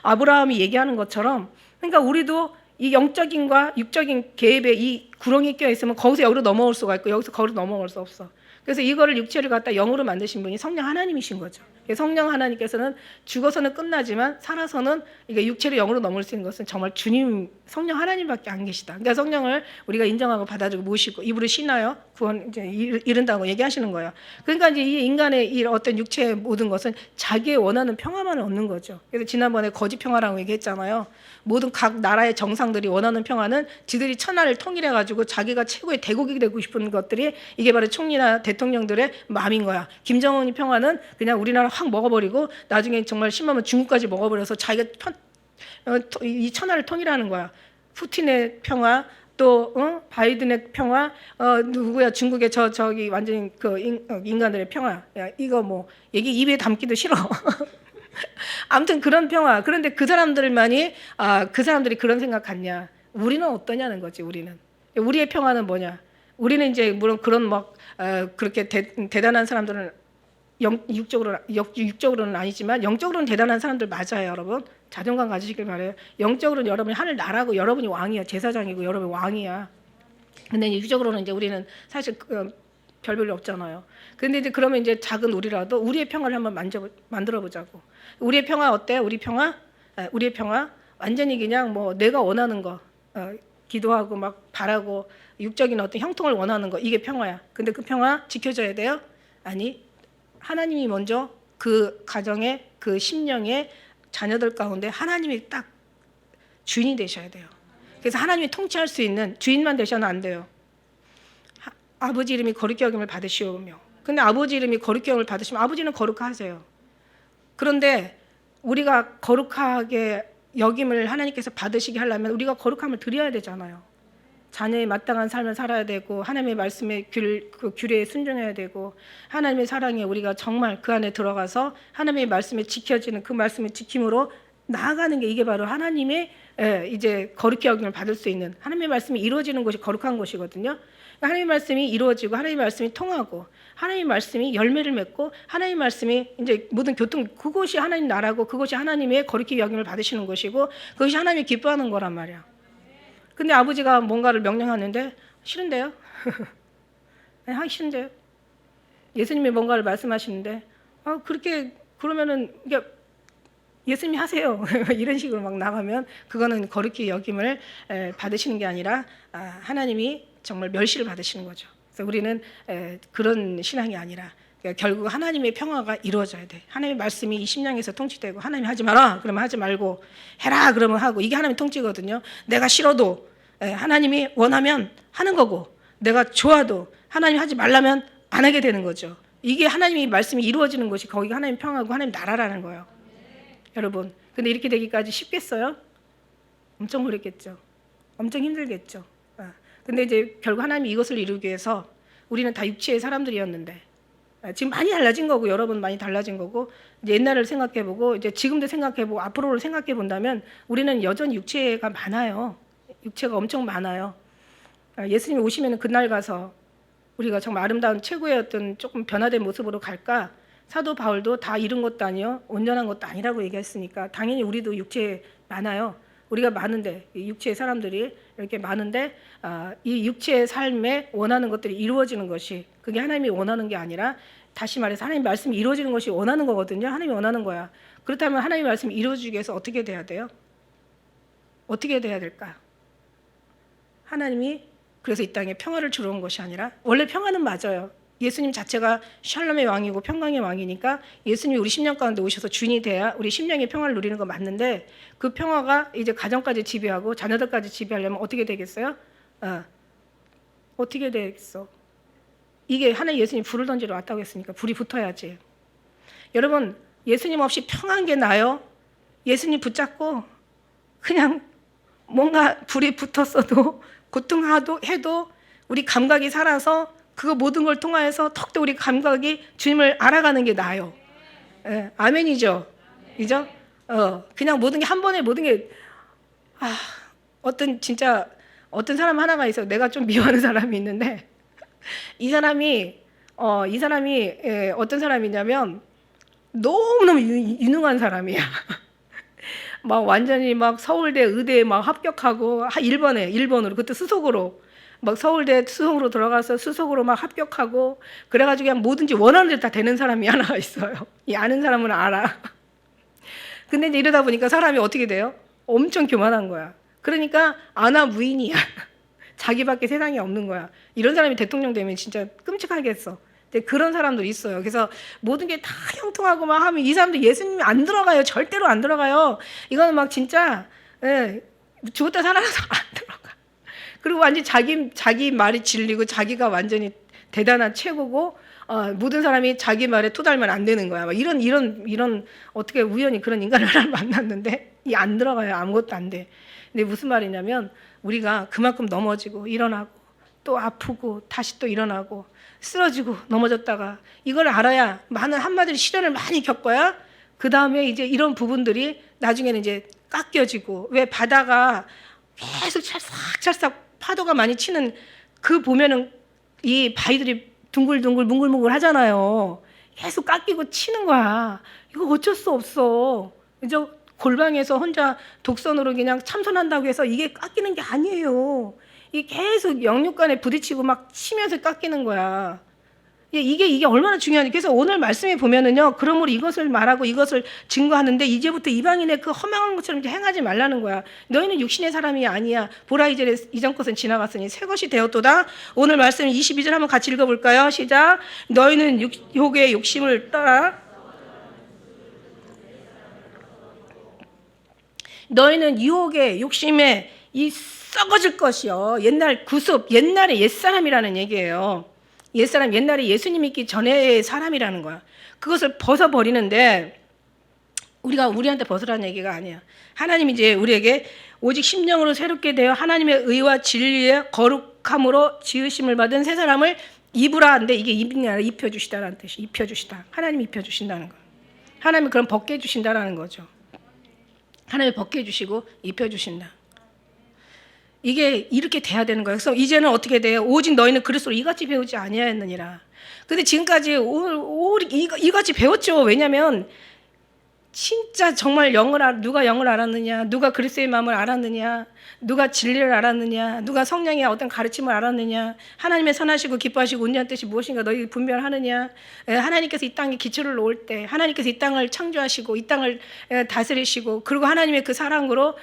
S1: 아브라함이 얘기하는 것처럼, 그러니까 우리도 이 영적인과 육적인 계획에 이 구렁이 껴있으면 거기서 여기로 넘어올 수가 있고 여기서 거기로 넘어올 수 없어. 그래서 이거를 육체를 갖다 영으로 만드신 분이 성령 하나님이신 거죠. 성령 하나님께서는 죽어서는 끝나지만 살아서는 이게 육체로 영으로 넘을 수 있는 것은 정말 주님, 성령 하나님밖에 안 계시다. 그러니까 성령을 우리가 인정하고 받아들이고 모시고 입으로 신하여 구원 이제 이른다고 얘기하시는 거예요. 그러니까 이제 이 인간의 이 어떤 육체의 모든 것은 자기의 원하는 평화만 얻는 거죠. 그래서 지난번에 거짓 평화라고 얘기했잖아요. 모든 각 나라의 정상들이 원하는 평화는 지들이 천하를 통일해 가지고 자기가 최고의 대국이 되고 싶은 것들이, 이게 바로 총리나 대통령들의 마음인 거야. 김정은이 평화는 그냥 우리나라 확 먹어버리고 나중에 정말 심하면 중국까지 먹어버려서 자기가 이 천하를 통일하는 거야. 푸틴의 평화, 또 바이든의 평화, 누구야 중국의 저기 완전히 그 인간들의 평화. 야, 이거 뭐 얘기 입에 담기도 싫어. 아무튼 그런 평화. 그런데 그 사람들만이 그 사람들이 그런 생각 갖냐? 우리는 어떠냐는 거지. 우리의 평화는 뭐냐? 우리는 이제 물론 그런 막 그렇게 대단한 사람들은 육적으로는 아니지만 영적으로는 대단한 사람들 맞아요, 여러분. 자존감 가지시길 바래요. 영적으로는 여러분이 하늘 나라고 여러분이 왕이야, 제사장이고 여러분이 왕이야. 근데 육적으로는 이제 우리는 사실 별볼일 없잖아요. 근데 이제 그러면 이제 작은 우리라도 우리의 평화를 한번 만들어 보자고. 우리의 평화 어때? 우리의 평화 완전히 그냥 뭐 내가 원하는 거 기도하고 막 바라고 육적인 어떤 형통을 원하는 거, 이게 평화야. 근데 그 평화 지켜줘야 돼요? 아니, 하나님이 먼저 그 가정의 그 심령의 자녀들 가운데 하나님이 딱 주인이 되셔야 돼요. 그래서 하나님이 통치할 수 있는 주인만 되셔는 안 돼요. 아버지 이름이 거룩히 여김을 받으시오며. 근데 아버지 이름이 거룩히 여김을 받으시면 아버지는 거룩하세요. 그런데 우리가 거룩하게 여김을 하나님께서 받으시게 하려면 우리가 거룩함을 드려야 되잖아요. 자녀에 마땅한 삶을 살아야 되고 하나님의 말씀에 그 규례에 순종해야 되고 하나님의 사랑에 우리가 정말 그 안에 들어가서 하나님의 말씀에 지켜지는 그 말씀을 지킴으로 나아가는 게 이게 바로 하나님의 이제 거룩히 여김을 받을 수 있는 하나님의 말씀이 이루어지는 곳이 거룩한 곳이거든요. 하나님의 말씀이 이루어지고 하나님의 말씀이 통하고 하나님의 말씀이 열매를 맺고 하나님의 말씀이 이제 모든 교통 그곳이 하나님 나라고 그곳이 하나님의 거룩히 여김을 받으시는 곳이고 그것이 하나님이 기뻐하는 거란 말이야. 근데 아버지가 뭔가를 명령하는데 싫은데요? 하기 싫은데요? 예수님이 뭔가를 말씀하시는데 그렇게 그러면은 예수님이 하세요. 이런 식으로 막 나가면 그거는 거룩히 여김을 받으시는 게 아니라 하나님이 정말 멸시를 받으시는 거죠. 그래서 우리는 그런 신앙이 아니라 결국 하나님의 평화가 이루어져야 돼. 하나님의 말씀이 이 심령에서 통치되고 하나님이 하지 마라 그러면 하지 말고 해라 그러면 하고 이게 하나님의 통치거든요. 내가 싫어도 하나님이 원하면 하는 거고 내가 좋아도 하나님이 하지 말라면 안 하게 되는 거죠. 이게 하나님의 말씀이 이루어지는 것이 거기가 하나님 평화고 하나님 나라라는 거예요. 여러분, 근데 이렇게 되기까지 쉽겠어요? 엄청 어렵겠죠. 엄청 힘들겠죠. 근데 이제 결국 하나님이 이것을 이루기 위해서 우리는 다 육체의 사람들이었는데 지금 많이 달라진 거고 여러분 많이 달라진 거고 이제 옛날을 생각해보고 이제 지금도 생각해보고 앞으로를 생각해본다면 우리는 여전히 육체가 많아요. 육체가 엄청 많아요. 예수님이 오시면 그날 가서 우리가 정말 아름다운 최고의 어떤 조금 변화된 모습으로 갈까? 사도 바울도 다 잃은 것도 아니요 온전한 것도 아니라고 얘기했으니까 당연히 우리도 육체에 많아요. 우리가 많은데 이 육체의 사람들이 이렇게 많은데 이 육체의 삶에 원하는 것들이 이루어지는 것이 그게 하나님이 원하는 게 아니라 다시 말해서 하나님 말씀이 이루어지는 것이 원하는 거거든요. 하나님이 원하는 거야. 그렇다면 하나님 말씀이 이루어지기 위해서 어떻게 돼야 돼요? 어떻게 돼야 될까? 하나님이 그래서 이 땅에 평화를 주러 온 것이 아니라 원래 평화는 맞아요. 예수님 자체가 샬롬의 왕이고 평강의 왕이니까 예수님이 우리 심령 가운데 오셔서 주인이 돼야 우리 심령의 평화를 누리는 거 맞는데 그 평화가 이제 가정까지 지배하고 자녀들까지 지배하려면 어떻게 되겠어요? 어떻게 되겠어? 이게 하나님 예수님 불을 던지러 왔다고 했으니까 불이 붙어야지. 여러분 예수님 없이 평안한 게 나요? 예수님 붙잡고 그냥 뭔가 불이 붙었어도 고통하도 해도 우리 감각이 살아서 그거 모든 걸 통하여서 턱도 우리 감각이 주님을 알아가는 게 나아요. 아멘이죠. 이죠? 그냥 모든 게 한 번에 모든 게 어떤 사람 하나가 있어. 내가 좀 미워하는 사람이 있는데 이 사람이 어떤 사람이냐면 너무너무 유능한 사람이야. 막 완전히 막 서울대 의대에 막 합격하고 1번으로 그때 수석으로 막 서울대 수석으로 들어가서 수석으로 막 합격하고 그래가지고 그냥 뭐든지 원하는 대로 다 되는 사람이 하나가 있어요. 이 아는 사람은 알아. 근데 이제 이러다 보니까 사람이 어떻게 돼요? 엄청 교만한 거야. 그러니까 아나무인이야. 자기밖에 세상에 없는 거야. 이런 사람이 대통령 되면 진짜 끔찍하겠어. 근데 그런 사람들이 있어요. 그래서 모든 게 다 형통하고 막 하면 이 사람들 예수님이 안 들어가요. 절대로 안 들어가요. 이거는 막 진짜 죽었다 살아나서 안 들어가. 그리고 완전히 자기 말이 진리고 자기가 완전히 대단한 최고고 모든 사람이 자기 말에 토달면 안 되는 거야. 막 이런 어떻게 우연히 그런 인간을 하나 만났는데 이 안 들어가요. 아무것도 안 돼. 근데 무슨 말이냐면 우리가 그만큼 넘어지고 일어나고 또 아프고 다시 또 일어나고 쓰러지고 넘어졌다가 이걸 알아야 많은 한마디로 시련을 많이 겪어야 그 다음에 이제 이런 부분들이 나중에는 이제 깎여지고 왜 바다가 계속 찰싹찰싹 파도가 많이 치는 그 보면은 이 바위들이 둥글둥글 뭉글뭉글 하잖아요. 계속 깎이고 치는 거야. 이거 어쩔 수 없어. 이제 골방에서 혼자 독선으로 그냥 참선한다고 해서 이게 깎이는 게 아니에요. 이게 계속 영육간에 부딪히고 막 치면서 깎이는 거야. 이게 얼마나 중요한지. 그래서 오늘 말씀에 보면은요, 그러므로 이것을 말하고 이것을 증거하는데 이제부터 이방인의 그 허망한 것처럼 행하지 말라는 거야. 너희는 육신의 사람이 아니야. 보라 이전 것은 지나갔으니 새 것이 되었도다. 오늘 말씀 22절 한번 같이 읽어볼까요? 시작. 너희는 육의 욕심을 따라 너희는 유혹의 욕심에 이 썩어질 것이요. 옛날 구습, 옛날의 옛사람이라는 얘기예요. 옛사람, 옛날에 예수님 믿기 전의 사람이라는 거야. 그것을 벗어버리는데 우리가 우리한테 벗으라는 얘기가 아니야. 하나님이 이제 우리에게 오직 심령으로 새롭게 되어 하나님의 의와 진리의 거룩함으로 지으심을 받은 새 사람을 입으라 하는데, 이게 입이 아니라 입혀주시다라는 뜻이, 입혀주시다. 하나님이 입혀주신다는 거. 하나님이 그럼 벗게 해주신다라는 거죠. 하나님이 벗게 해주시고 입혀주신다. 이게 이렇게 돼야 되는 거예요. 그래서 이제는 어떻게 돼요? 오직 너희는 그리스도로 이같이 배우지 아니하였느니라. 근데 지금까지 이같이 배웠죠. 왜냐하면 진짜 정말 누가 영을 알았느냐, 누가 그리스도의 마음을 알았느냐, 누가 진리를 알았느냐, 누가 성령의 어떤 가르침을 알았느냐, 하나님의 선하시고 기뻐하시고 온전한 뜻이 무엇인가 너희 분별하느냐, 하나님께서 이 땅에 기초를 놓을 때 하나님께서 이 땅을 창조하시고 이 땅을 다스리시고, 그리고 하나님의 그 사랑으로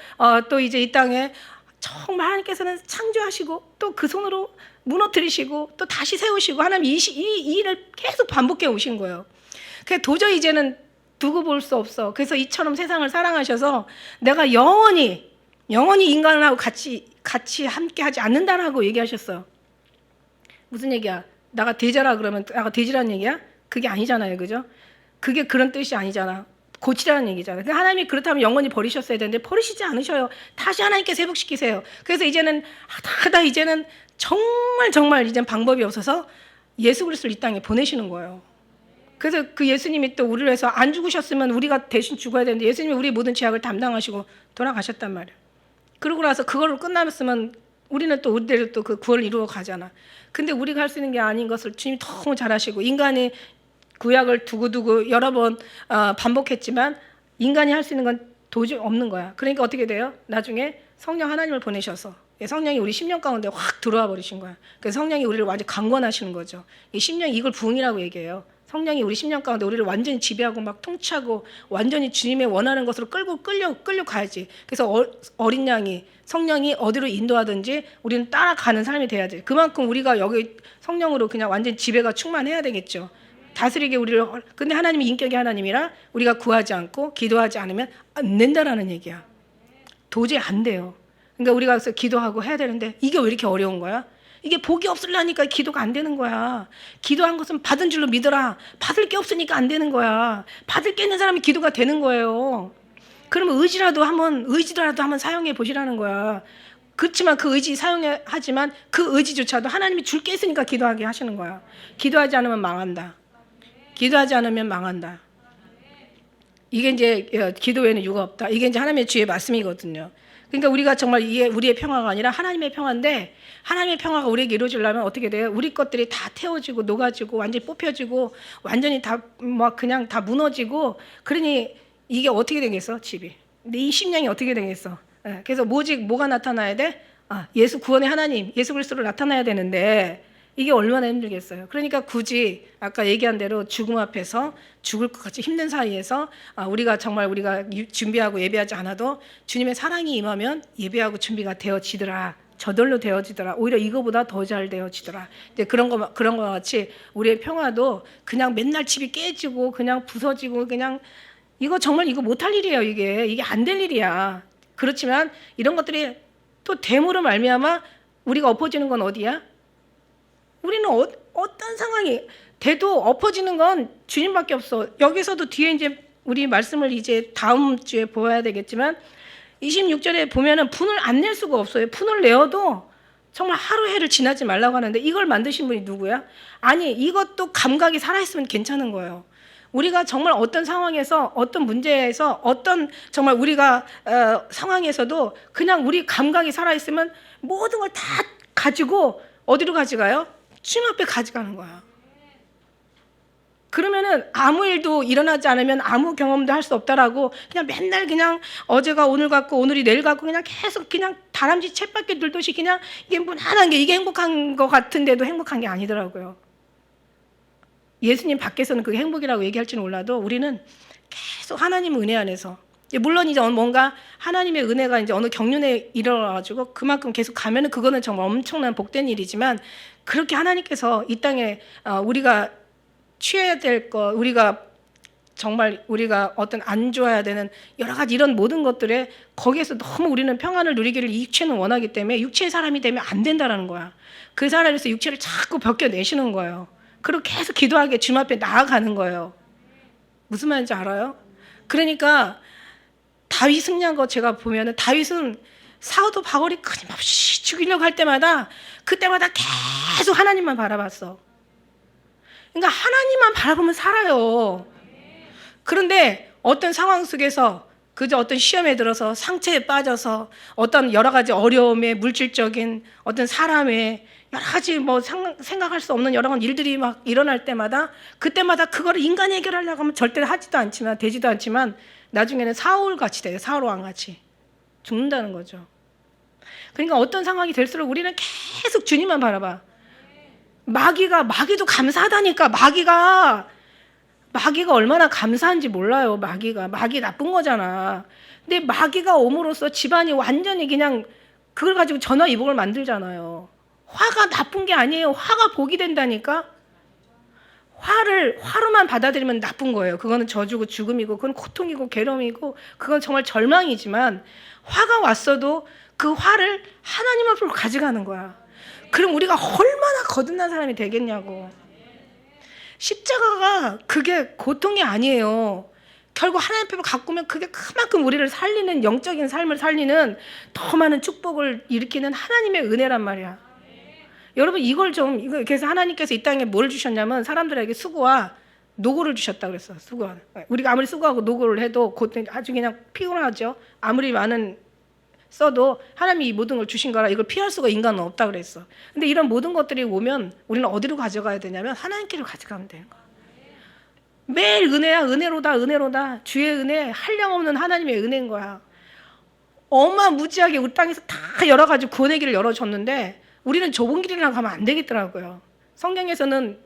S1: 또 이제 이 땅에 정말 하나님께서는 창조하시고 또 그 손으로 무너뜨리시고 또 다시 세우시고, 하나님 이 일을 계속 반복해 오신 거예요. 그래서 도저히 이제는 두고 볼 수 없어. 그래서 이처럼 세상을 사랑하셔서 내가 영원히 인간하고 같이 함께 하지 않는다라고 얘기하셨어요. 무슨 얘기야? 나가 돼지라 그러면 나가 돼지라는 얘기야? 그게 아니잖아요. 그죠? 그게 그런 뜻이 아니잖아. 고치라는 얘기잖아요. 하나님이 그렇다면 영원히 버리셨어야 되는데 버리시지 않으셔요. 다시 하나님께 회복시키세요. 그래서 이제는 하다 이제는 정말 이제는 방법이 없어서 예수 그리스도를 이 땅에 보내시는 거예요. 그래서 그 예수님이 또 우리를 위해서 안 죽으셨으면 우리가 대신 죽어야 되는데 예수님이 우리 모든 죄악을 담당하시고 돌아가셨단 말이에요. 그러고 나서 그걸로 끝났으면 우리는 또 우리대로 또 그 구원을 이루어 가잖아. 근데 우리가 할 수 있는 게 아닌 것을 주님이 너무 잘하시고, 인간이 구약을 두고 여러 번 반복했지만 인간이 할 수 있는 건 도저히 없는 거야. 그러니까 어떻게 돼요? 나중에 성령 하나님을 보내셔서 성령이 우리 심령 가운데 확 들어와 버리신 거야. 그래서 성령이 우리를 완전히 강권하시는 거죠. 이 심령, 이걸 부흥이라고 얘기해요. 성령이 우리 심령 가운데 우리를 완전히 지배하고 막 통치하고 완전히 주님의 원하는 것으로 끌려 가야지. 그래서 어린 양이 성령이 어디로 인도하든지 우리는 따라가는 삶이 돼야지. 그만큼 우리가 여기 성령으로 그냥 완전히 지배가 충만해야 되겠죠. 다스리게 우리를. 근데 하나님이 인격의 하나님이라 우리가 구하지 않고 기도하지 않으면 안 된다라는 얘기야. 도저히 안 돼요. 그러니까 우리가 그래서 기도하고 해야 되는데 이게 왜 이렇게 어려운 거야? 이게 복이 없으려니까 기도가 안 되는 거야. 기도한 것은 받은 줄로 믿어라. 받을 게 없으니까 안 되는 거야. 받을 게 있는 사람이 기도가 되는 거예요. 그러면 의지라도 한번 사용해 보시라는 거야. 그렇지만 그 의지 사용하지만 그 의지조차도 하나님이 줄 게 있으니까 기도하게 하시는 거야. 기도하지 않으면 망한다. 기도하지 않으면 망한다. 이게 이제 기도 외에는 유가 없다. 이게 이제 하나님의 주의 말씀이거든요. 그러니까 우리가 정말 이게 우리의 평화가 아니라 하나님의 평화인데, 하나님의 평화가 우리에게 이루어지려면 어떻게 돼요? 우리 것들이 다 태워지고 녹아지고 완전히 뽑혀지고 완전히 다 막 그냥 다 무너지고, 그러니 이게 어떻게 되겠어? 집이. 근데 이 심령이 어떻게 되겠어? 그래서 뭐가 나타나야 돼? 예수 구원의 하나님, 예수 그리스도로 나타나야 되는데 이게 얼마나 힘들겠어요. 그러니까 굳이 아까 얘기한 대로 죽음 앞에서 죽을 것 같이 힘든 사이에서 우리가 준비하고 예배하지 않아도 주님의 사랑이 임하면 예배하고 준비가 되어지더라. 저절로 되어지더라. 오히려 이거보다 더 잘 되어지더라. 이제 그런 거 같이 우리의 평화도 그냥 맨날 집이 깨지고 그냥 부서지고 그냥 이거 정말 이거 못할 일이에요. 이게 안 될 일이야. 그렇지만 이런 것들이 또 됨으로 말미암아 우리가 엎어지는 건 어디야? 우리는 어떤 상황이 돼도 엎어지는 건 주님밖에 없어. 여기서도 뒤에 이제 우리 말씀을 이제 다음 주에 보아야 되겠지만 26절에 보면은 분을 안 낼 수가 없어요. 분을 내어도 정말 하루 해를 지나지 말라고 하는데 이걸 만드신 분이 누구야? 아니, 이것도 감각이 살아있으면 괜찮은 거예요. 우리가 정말 어떤 상황에서 어떤 문제에서 어떤 정말 우리가 상황에서도 그냥 우리 감각이 살아있으면 모든 걸 다 가지고 어디로 가져가요? 주님 앞에 가져가는 거야. 그러면은 아무 일도 일어나지 않으면 아무 경험도 할 수 없다라고 그냥 맨날 그냥 어제가 오늘 같고 오늘이 내일 같고 그냥 계속 그냥 다람쥐 쳇바퀴 돌듯이 그냥 이게 무난한 게 이게 행복한 것 같은데도 행복한 게 아니더라고요. 예수님 밖에서는 그게 행복이라고 얘기할지는 몰라도 우리는 계속 하나님 은혜 안에서, 물론 이제 뭔가 하나님의 은혜가 이제 어느 경륜에 이르러가지고 그만큼 계속 가면은 그거는 정말 엄청난 복된 일이지만, 그렇게 하나님께서 이 땅에 우리가 취해야 될 것, 우리가 어떤 안 좋아야 되는 여러 가지 이런 모든 것들에 거기에서 너무 우리는 평안을 누리기를 이 육체는 원하기 때문에 육체의 사람이 되면 안 된다라는 거야. 그 사람에서 육체를 자꾸 벗겨내시는 거예요. 그리고 계속 기도하게 주님 앞에 나아가는 거예요. 무슨 말인지 알아요? 그러니까 다윗 승리한 거 제가 보면은 다윗은 사도 바울이 끊임없이 죽이려고 할 때마다 그때마다 계속 하나님만 바라봤어. 그러니까 하나님만 바라보면 살아요. 그런데 어떤 상황 속에서 그저 어떤 시험에 들어서 상처에 빠져서 어떤 여러 가지 어려움에 물질적인 어떤 사람의 여러 가지 뭐 생각할 수 없는 여러 가지 일들이 막 일어날 때마다 그때마다 그거를 인간이 해결하려고 하면 절대 하지도 않지만 되지도 않지만 나중에는 사울같이 돼요. 사울 왕같이 죽는다는 거죠. 그러니까 어떤 상황이 될수록 우리는 계속 주님만 바라봐. 마귀도 감사하다니까. 마귀가 얼마나 감사한지 몰라요. 마귀 나쁜 거잖아. 근데 마귀가 옴으로써 집안이 완전히 그냥 그걸 가지고 전화위복을 만들잖아요. 화가 나쁜 게 아니에요. 화가 복이 된다니까. 화로만 받아들이면 나쁜 거예요. 그거는 저주고 죽음이고 그건 고통이고 괴로움이고 그건 정말 절망이지만 화가 왔어도 그 화를 하나님 앞으로 가져가는 거야. 그럼 우리가 얼마나 거듭난 사람이 되겠냐고. 십자가가 그게 고통이 아니에요. 결국 하나님 앞에 갖고 오면 그게 그만큼 우리를 살리는 영적인 삶을 살리는 더 많은 축복을 일으키는 하나님의 은혜란 말이야. 여러분 그래서 하나님께서 이 땅에 뭘 주셨냐면 사람들에게 수고와 노고를 주셨다 그랬어. 수고와. 우리가 아무리 수고하고 노고를 해도 아주 그냥 피곤하죠. 아무리 많은 써도 하나님이 이 모든 걸 주신 거라 이걸 피할 수가 인간은 없다 그랬어. 근데 이런 모든 것들이 오면 우리는 어디로 가져가야 되냐면 하나님께로 가져가면 되는 거야. 매일 은혜야. 은혜로다. 주의 은혜, 한량없는 하나님의 은혜인 거야. 어마무지하게 우리 땅에서 다 여러 가지 구원의 길을 열어줬는데 우리는 좁은 길이랑 가면 안 되겠더라고요. 성경에서는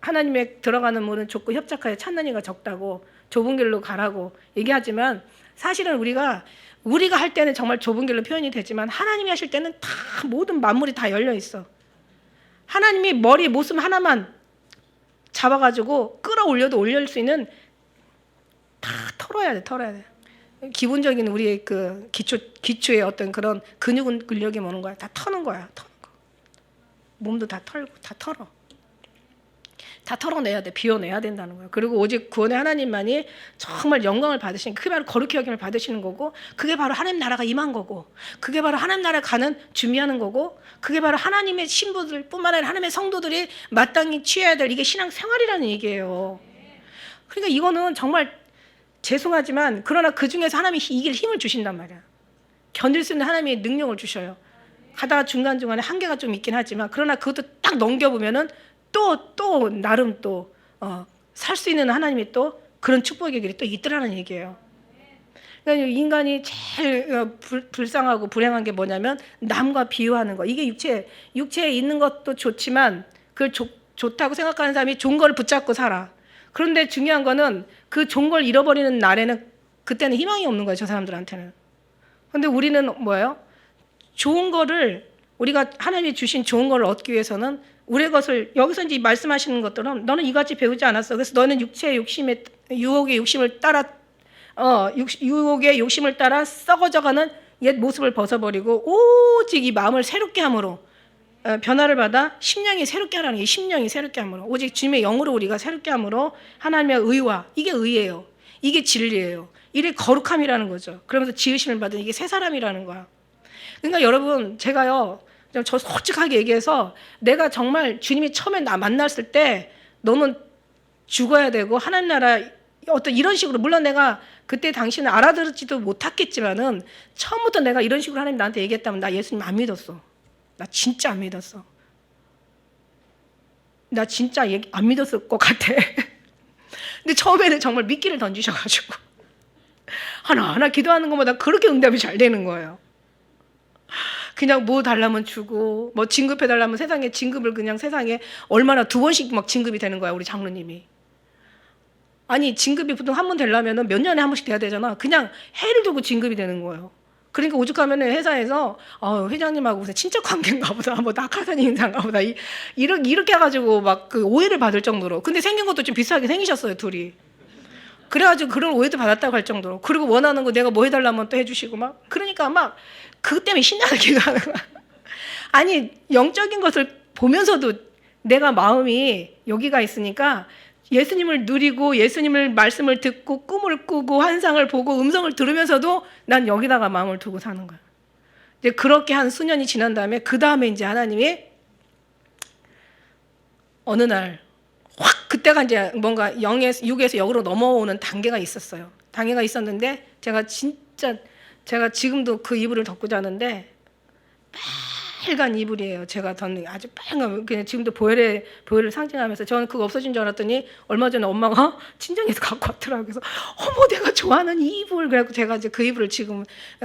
S1: 하나님의 들어가는 문은 좁고 협착하여 찾는 이가 적다고 좁은 길로 가라고 얘기하지만 사실은 우리가 할 때는 정말 좁은 길로 표현이 되지만 하나님이 하실 때는 다 모든 만물이 다 열려 있어. 하나님이 머리 모습 하나만 잡아가지고 끌어올려도 올릴 수 있는 다 털어야 돼. 기본적인 우리의 그 기초의 어떤 그런 근육 근력이 뭐는 거야. 다 터는 거야. 몸도 다 털고 다 털어. 다 털어내야 돼. 비워내야 된다는 거예요. 그리고 오직 구원의 하나님만이 정말 영광을 받으시는 그게 바로 거룩히 여김을 받으시는 거고 그게 바로 하나님 나라가 임한 거고 그게 바로 하나님 나라에 가는 준비하는 거고 그게 바로 하나님의 신부들 뿐만 아니라 하나님의 성도들이 마땅히 취해야 될 이게 신앙생활이라는 얘기예요. 그러니까 이거는 정말 죄송하지만 그러나 그중에서 하나님이 이길 힘을 주신단 말이야. 견딜 수 있는 하나님의 능력을 주셔요. 가다가 중간중간에 한계가 좀 있긴 하지만 그러나 그것도 딱 넘겨보면은 또 나름 또 살 수 있는 하나님이 또 그런 축복의 길이 또 있더라는 얘기예요. 그러니까 인간이 제일 불쌍하고 불행한 게 뭐냐면 남과 비유하는 거. 이게 육체에 있는 것도 좋지만 그걸 좋다고 생각하는 사람이 좋은 걸 붙잡고 살아. 그런데 중요한 거는 그 좋은 걸 잃어버리는 날에는 그때는 희망이 없는 거예요. 저 사람들한테는. 그런데 우리는 뭐예요? 좋은 거를 우리가 하나님이 주신 좋은 걸 얻기 위해서는 우리의 것을 여기서 이제 말씀하시는 것처럼 너는 이같이 배우지 않았어. 그래서 너는 유혹의 욕심을 따라 썩어져가는 옛 모습을 벗어버리고 오직 이 마음을 새롭게 함으로 변화를 받아 심령이 새롭게 하라는 게 심령이 새롭게 함으로 오직 주님의 영으로 우리가 새롭게 함으로 하나님의 의와 이게 의예요. 이게 진리예요. 이게 거룩함이라는 거죠. 그러면서 지으심을 받은 이게 새 사람이라는 거야. 그러니까 여러분 제가요. 저 솔직하게 얘기해서 내가 정말 주님이 처음에 나 만났을 때 너는 죽어야 되고 하나님 나라 어떤 이런 식으로 물론 내가 그때 당신을 알아들지도 못했겠지만은 처음부터 내가 이런 식으로 하나님 나한테 얘기했다면 나 예수님 안 믿었어. 나 진짜 안 믿었어. 나 진짜 안 믿었을 것 같아. 근데 처음에는 정말 미끼를 던지셔가지고 하나하나 기도하는 것보다 그렇게 응답이 잘 되는 거예요. 그냥 뭐 달라면 주고 뭐 진급해 달라면 세상에 진급을 그냥 세상에 얼마나 2번씩 막 진급이 되는 거야 우리 장로님이. 아니 진급이 보통 한 번 되려면 몇 년에 한 번씩 돼야 되잖아. 그냥 해를 두고 진급이 되는 거예요. 그러니까 오죽하면 회사에서 회장님하고 무슨 친척 관계인가 보다 뭐 낙하산 인사인가 보다 이렇게 해가지고 막 그 오해를 받을 정도로. 근데 생긴 것도 좀 비슷하게 생기셨어요 둘이. 그래가지고 그런 오해도 받았다고 할 정도로. 그리고 원하는 거 내가 뭐 해달라면 또 해주시고 막. 그러니까 막 그것 때문에 신나게 기도하는 거야. 아니 영적인 것을 보면서도 내가 마음이 여기가 있으니까 예수님을 누리고 예수님을 말씀을 듣고 꿈을 꾸고 환상을 보고 음성을 들으면서도 난 여기다가 마음을 두고 사는 거야. 이제 그렇게 한 수년이 지난 다음에 그 다음에 이제 하나님이 어느 날 확 그때가 이제 뭔가 0에서 6에서 역으로 넘어오는 단계가 있었어요. 단계가 있었는데 제가 지금도 그 이불을 덮고 자는데 빨간 이불이에요. 제가 덮는 아주 빨간, 그냥 지금도 보혈을 상징하면서 저는 그거 없어진 줄 알았더니 얼마 전에 엄마가 친정에서 갖고 왔더라고요. 그래서 어머 내가 좋아하는 이 이불. 그래갖고 제가 이제 그 이불을 지금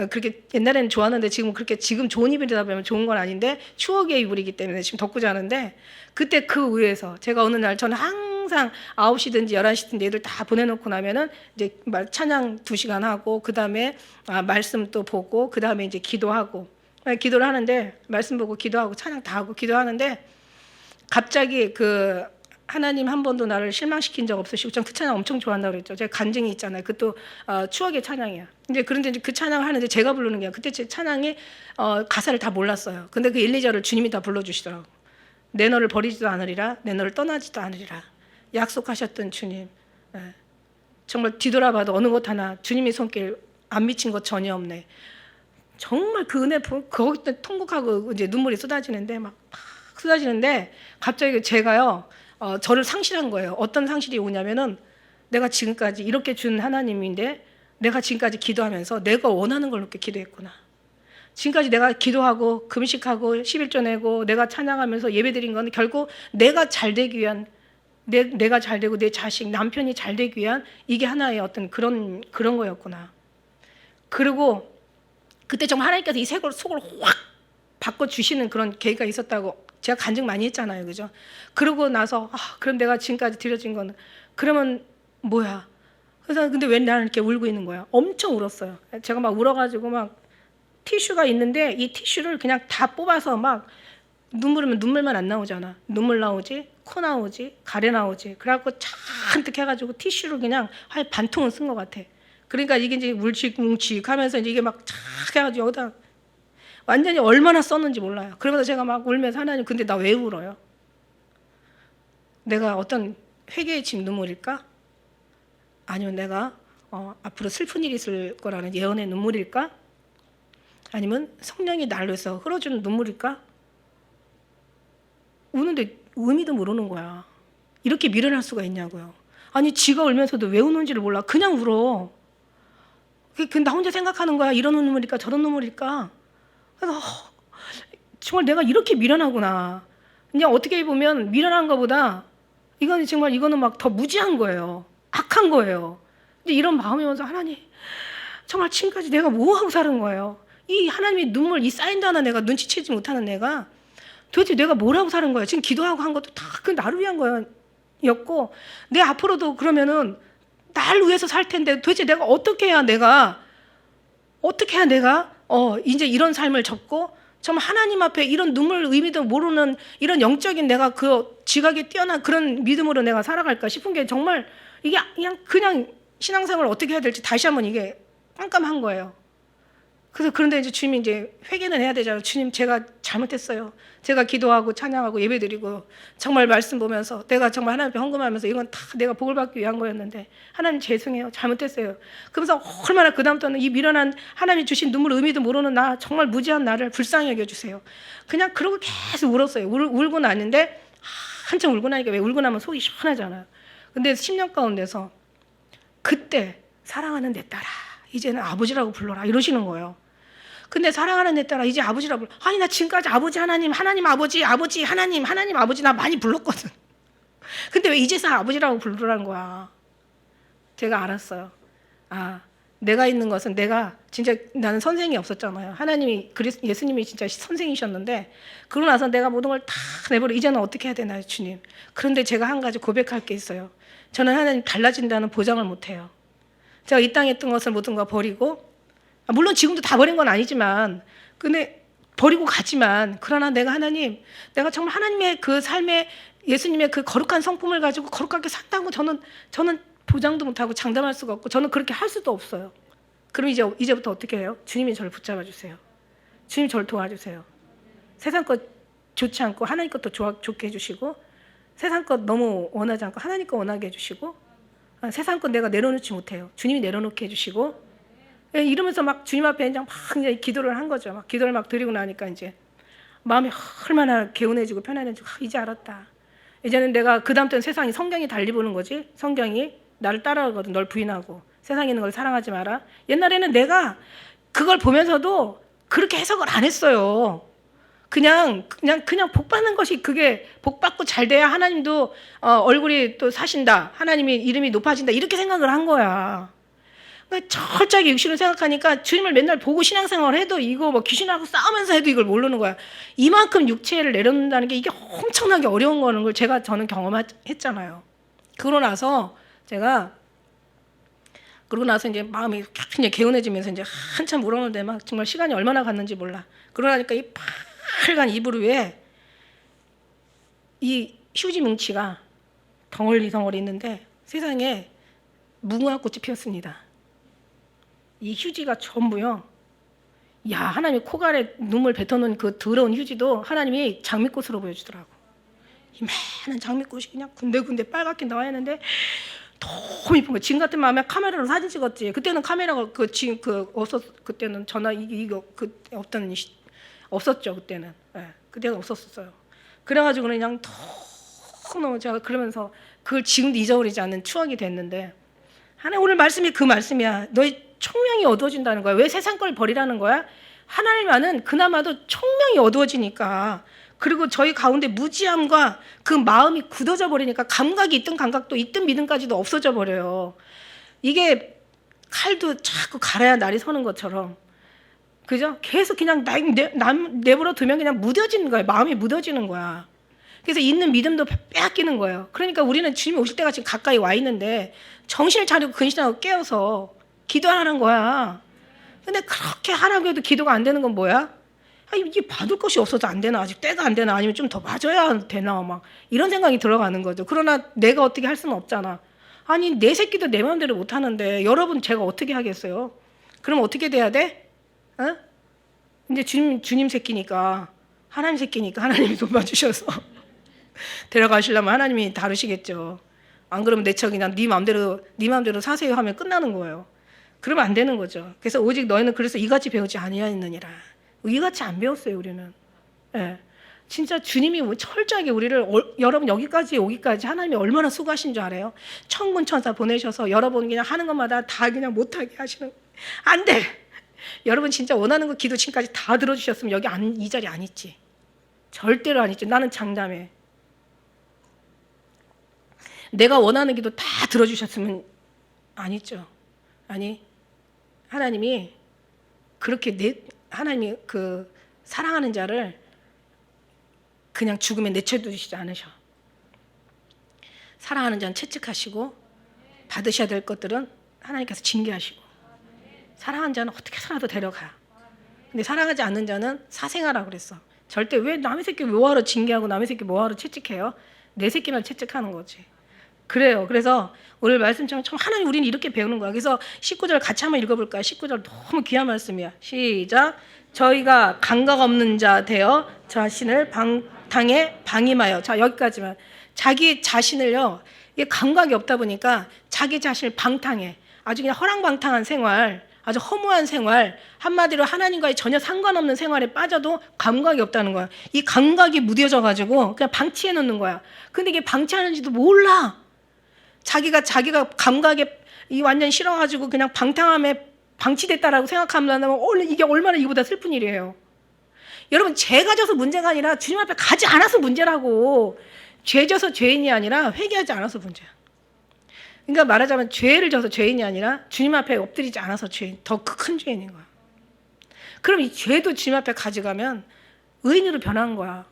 S1: 그렇게 옛날에는 좋았는데 지금 그렇게 지금 좋은 이불이다 보면 좋은 건 아닌데 추억의 이불이기 때문에 지금 덮고 자는데 그때 그 위에서 제가 어느 날 저는 항상 9시든지 11시든지 애들 다 보내놓고 나면은 이제 찬양 2시간 하고 그 다음에 말씀 또 보고 그 다음에 이제 기도하고 기도를 하는데 말씀 보고 기도하고 찬양 다 하고 기도하는데 갑자기 그 하나님 한 번도 나를 실망시킨 적 없으시고 전 그 찬양 엄청 좋아한다고 그랬죠. 제가 간증이 있잖아요. 그것도 추억의 찬양이야. 근데 그런데 이제 그 찬양을 하는데 제가 부르는 게 그때 제 찬양이 가사를 다 몰랐어요. 근데 그 1, 2절을 주님이 다 불러주시더라고. 내 너를 버리지도 않으리라, 내 너를 떠나지도 않으리라. 약속하셨던 주님. 정말 뒤돌아봐도 어느 것 하나 주님의 손길 안 미친 것 전혀 없네. 정말 그 은혜 거기 때 통곡하고 이제 눈물이 쏟아지는데 막 쏟아지는데 갑자기 제가요 저를 상실한 거예요. 어떤 상실이 오냐면은 내가 지금까지 이렇게 준 하나님인데 내가 지금까지 기도하면서 내가 원하는 걸 이렇게 기도했구나. 지금까지 내가 기도하고 금식하고 11조 내고 내가 찬양하면서 예배드린 건 결국 내가 잘 되기 위한 내가 잘 되고 내 자식 남편이 잘 되기 위한 이게 하나의 어떤 그런 거였구나. 그리고 그때 정말 하나님께서 이 속을 확 바꿔주시는 그런 계기가 있었다고 제가 간증 많이 했잖아요. 그죠? 그러고 나서 그럼 내가 지금까지 드려진 거는 그러면 뭐야? 그래서 근데 왜 나는 이렇게 울고 있는 거야? 엄청 울었어요. 제가 막 울어가지고 막 티슈가 있는데 이 티슈를 그냥 다 뽑아서 막 눈물만 안 나오잖아. 눈물 나오지, 코 나오지, 가래 나오지. 그래갖고 잔뜩 해가지고 티슈를 그냥 한 반통은 쓴 것 같아. 그러니까 이게 이제 울칙뭉칙 하면서 이제 이게 막 착 해가지고 여기다 완전히 얼마나 썼는지 몰라요. 그러면서 제가 막 울면서 하나님 근데 나 왜 울어요? 내가 어떤 회개의 집 눈물일까? 아니면 내가 앞으로 슬픈 일이 있을 거라는 예언의 눈물일까? 아니면 성령이 나를 위해서 흘러주는 눈물일까? 우는데 의미도 모르는 거야. 이렇게 미련할 수가 있냐고요. 아니 지가 울면서도 왜 우는지를 몰라. 그냥 울어. 나 혼자 생각하는 거야. 이런 눈물일까 저런 눈물일까. 그래서 정말 내가 이렇게 미련하구나. 그냥 어떻게 보면 미련한 것보다 이거는 막 더 무지한 거예요. 악한 거예요. 근데 이런 마음이면서 하나님 정말 지금까지 내가 뭐 하고 사는 거예요. 이 하나님의 눈물 이 사인도 하나 내가 눈치채지 못하는 내가 도대체 내가 뭘 하고 사는 거야. 지금 기도하고 한 것도 다 그 나를 위한 거였고 내 앞으로도 그러면은 날 위해서 살 텐데 도대체 내가 어떻게 해야 내가 이제 이런 삶을 접고 정말 하나님 앞에 이런 눈물 의미도 모르는 이런 영적인 내가 그 지각이 뛰어난 그런 믿음으로 내가 살아갈까 싶은 게 정말 이게 그냥 신앙생활을 어떻게 해야 될지 다시 한번 이게 깜깜한 거예요. 그런데 이제 주님이 이제 회개는 해야 되잖아요. 주님 제가 잘못했어요. 제가 기도하고 찬양하고 예배드리고 정말 말씀 보면서 내가 정말 하나님 앞에 헌금하면서 이건 다 내가 복을 받기 위한 거였는데 하나님 죄송해요. 잘못했어요. 그러면서 얼마나 그다음부터는 이 미련한 하나님이 주신 눈물 의미도 모르는 나 정말 무지한 나를 불쌍히 여겨주세요. 그냥 그러고 계속 울었어요. 울고 나는데 한참 울고 나니까 왜 울고 나면 속이 시원하잖아요. 근데 10년 가운데서 그때 사랑하는 내 딸아 이제는 아버지라고 불러라 이러시는 거예요. 근데 사랑하는 내 딸아 이제 아버지라고 불러. 아니 나 지금까지 아버지 하나님 아버지 하나님 아버지 나 많이 불렀거든. 근데 왜 이제서 아버지라고 부르라는 거야. 제가 알았어요. 내가 있는 것은 내가 진짜 나는 선생이 없었잖아요. 예수님이 진짜 선생이셨는데 그러고 나서 내가 모든 걸 다 내버려 이제는 어떻게 해야 되나요 주님. 그런데 제가 한 가지 고백할 게 있어요. 저는 하나님 달라진다는 보장을 못해요. 제가 이 땅에 있던 것을 모든 거 버리고 물론 지금도 다 버린 건 아니지만 근데 버리고 가지만 그러나 내가 정말 하나님의 그 삶에 예수님의 그 거룩한 성품을 가지고 거룩하게 산다고 저는 보장도 못하고 장담할 수가 없고 저는 그렇게 할 수도 없어요. 그럼 이제부터 어떻게 해요? 주님이 저를 붙잡아 주세요. 주님이 저를 도와주세요. 세상 것 좋지 않고 하나님 것도 좋게 해주시고 세상 것 너무 원하지 않고 하나님 것 원하게 해주시고, 세상 것 내가 내려놓지 못해요. 주님이 내려놓게 해주시고, 이러면서 막 주님 앞에 그냥 막 이제 기도를 한 거죠. 막 기도를 막 드리고 나니까 이제 마음이 얼마나 개운해지고 편안해지고, 이제 알았다. 이제는 내가 그다음부터는 세상이 성경이 달리 보는 거지. 성경이 나를 따라가거든. 널 부인하고 세상에 있는 걸 사랑하지 마라. 옛날에는 내가 그걸 보면서도 그렇게 해석을 안 했어요. 그냥 복 받는 것이, 그게 복 받고 잘 돼야 하나님도 얼굴이 또 사신다, 하나님이 이름이 높아진다, 이렇게 생각을 한 거야. 그러니까 철저하게 육신을 생각하니까 주님을 맨날 보고 신앙생활을 해도 이거 뭐 귀신하고 싸우면서 해도 이걸 모르는 거야. 이만큼 육체를 내려놓는다는 게 이게 엄청나게 어려운 거는 걸 저는 경험했잖아요. 그러고 나서 이제 마음이 굉장히 개운해지면서 이제 한참 울었는데 막 정말 시간이 얼마나 갔는지 몰라. 그러고 나니까 이 빨간 이불 위에 이 휴지 뭉치가 덩어리 있는데 세상에 무궁화꽃이 피었습니다. 이 휴지가 전부요. 야, 하나님이 코갈에 눈물 뱉어놓은 그 더러운 휴지도 하나님이 장미꽃으로 보여주더라고. 이만한 장미꽃이 그냥 군데군데 빨갛게 나와 있는데 너무 이쁜 거. 지금 같은 마음에 카메라로 사진 찍었지. 그때는 카메라가 그때는 전화 이거 없었죠. 그때는. 그때는 없었어요. 그래가지고 그냥 너무 제가 그러면서 그걸 지금도 잊어버리지 않는 추억이 됐는데, 하나님 오늘 말씀이 그 말씀이야. 너희 총명이 어두워진다는 거야. 왜 세상 걸 버리라는 거야? 하나님과는 그나마도 총명이 어두워지니까, 그리고 저희 가운데 무지함과 그 마음이 굳어져 버리니까 감각이 있던 감각도 있던 믿음까지도 없어져 버려요. 이게 칼도 자꾸 갈아야 날이 서는 것처럼, 그죠? 계속 그냥 내버려 두면 그냥 무뎌지는 거예요. 마음이 무뎌지는 거야. 그래서 있는 믿음도 빼앗기는 거예요. 그러니까 우리는 주님이 오실 때가 지금 가까이 와 있는데 정신을 차리고 근신하고 깨어서 기도하라는 거야. 근데 그렇게 하라고 해도 기도가 안 되는 건 뭐야? 이게 받을 것이 없어서 안 되나? 아직 때가 안 되나? 아니면 좀 더 맞아야 되나? 막 이런 생각이 들어가는 거죠. 그러나 내가 어떻게 할 수는 없잖아. 아니, 내 새끼도 내 마음대로 못 하는데 여러분 제가 어떻게 하겠어요? 그럼 어떻게 돼야 돼? 이제 주님 새끼니까, 하나님 새끼니까 하나님이 돕아주셔서 데려가시려면 하나님이 다루시겠죠. 안 그러면 내 척 그냥 네 마음대로 사세요 하면 끝나는 거예요. 그러면 안 되는 거죠. 그래서 오직 너희는 그래서 이같이 배우지 아니하였느니라. 이같이 안 배웠어요, 우리는. 예. 진짜 주님이 철저하게 우리를, 여러분 여기까지 오기까지 하나님이 얼마나 수고하신 줄 알아요? 천군 천사 보내셔서 여러분 그냥 하는 것마다 다 그냥 못하게 하시는. 안 돼. 여러분 진짜 원하는 거 기도 지금까지 다 들어주셨으면 여기 이 자리 안 있지. 절대로 안 있지. 나는 장담해. 내가 원하는 기도 다 들어주셨으면 안 있죠. 아니, 하나님이 하나님이 그 사랑하는 자를 그냥 죽음에 내쳐두시지 않으셔. 사랑하는 자는 채찍하시고 받으셔야 될 것들은 하나님께서 징계하시고, 사랑하는 자는 어떻게 해서라도 데려가. 근데 사랑하지 않는 자는 사생하라고 그랬어. 절대 왜 남의 새끼 뭐하러 징계하고 남의 새끼 뭐하러 채찍해요? 내 새끼만 채찍하는 거지. 그래요. 그래서 오늘 말씀처럼 참 하나님 우리는 이렇게 배우는 거야. 그래서 19절 같이 한번 읽어볼까요? 19절 너무 귀한 말씀이야. 시작. 저희가 감각 없는 자 되어 자신을 방탕에 방임하여. 자, 여기까지만. 자기 자신을요, 이게 감각이 없다 보니까 자기 자신을 방탕해. 아주 그냥 허랑방탕한 생활, 아주 허무한 생활, 한마디로 하나님과의 전혀 상관없는 생활에 빠져도 감각이 없다는 거야. 이 감각이 무뎌져 가지고 그냥 방치해 놓는 거야. 근데 이게 방치하는지도 몰라. 자기가 감각에 완전 싫어가지고 그냥 방탕함에 방치됐다라고 생각하면 이게 얼마나 이보다 슬픈 일이에요. 여러분, 죄가 져서 문제가 아니라 주님 앞에 가지 않아서 문제라고. 죄 져서 죄인이 아니라 회개하지 않아서 문제야. 그러니까 말하자면 죄를 져서 죄인이 아니라 주님 앞에 엎드리지 않아서 죄인, 더 큰 죄인인 거야. 그럼 이 죄도 주님 앞에 가져가면 의인으로 변한 거야.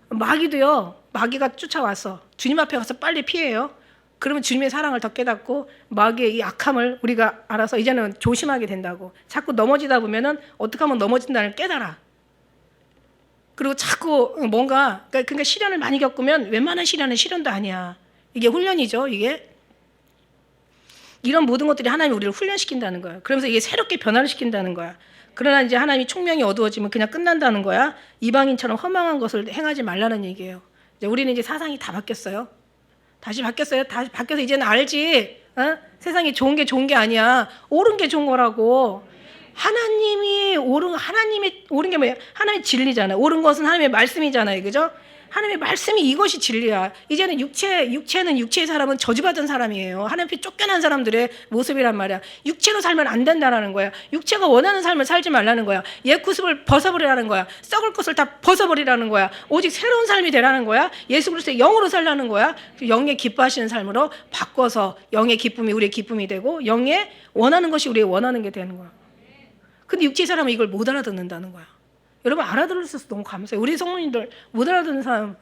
S1: 마귀도요, 마귀가 쫓아와서 주님 앞에 가서 빨리 피해요. 그러면 주님의 사랑을 더 깨닫고 마귀의 이 악함을 우리가 알아서 이제는 조심하게 된다고. 자꾸 넘어지다 보면은 어떻게 하면 넘어진다는 걸 깨달아. 그리고 자꾸 뭔가, 그러니까 시련을 많이 겪으면 웬만한 시련은 시련도 아니야. 이게 훈련이죠, 이게. 이런 모든 것들이 하나님이 우리를 훈련시킨다는 거야. 그러면서 이게 새롭게 변화를 시킨다는 거야. 그러나 이제 하나님이 총명이 어두워지면 그냥 끝난다는 거야. 이방인처럼 허망한 것을 행하지 말라는 얘기예요. 우리는 이제 사상이 다 바뀌었어요. 다시 바뀌었어요. 다시 바뀌어서 이제는 알지. 세상에 좋은 게 좋은 게 아니야. 옳은 게 좋은 거라고. 하나님이 옳은 게 뭐예요? 하나님의 진리잖아요. 옳은 것은 하나님의 말씀이잖아요. 그죠? 하나님의 말씀이 이것이 진리야. 이제는 육체는 육체의 사람은 저주받은 사람이에요. 하나님께 쫓겨난 사람들의 모습이란 말이야. 육체로 살면 안 된다라는 거야. 육체가 원하는 삶을 살지 말라는 거야. 옛 구습을 벗어버리라는 거야. 썩을 것을 다 벗어버리라는 거야. 오직 새로운 삶이 되라는 거야. 예수 그리스도의 영으로 살라는 거야. 영의 기뻐하시는 삶으로 바꿔서 영의 기쁨이 우리의 기쁨이 되고 영의 원하는 것이 우리의 원하는 게 되는 거야. 근데 육체의 사람은 이걸 못 알아듣는다는 거야. 여러분 알아들을 수 있어서 너무 감사해요. 우리 성도님들 못 알아듣는 사람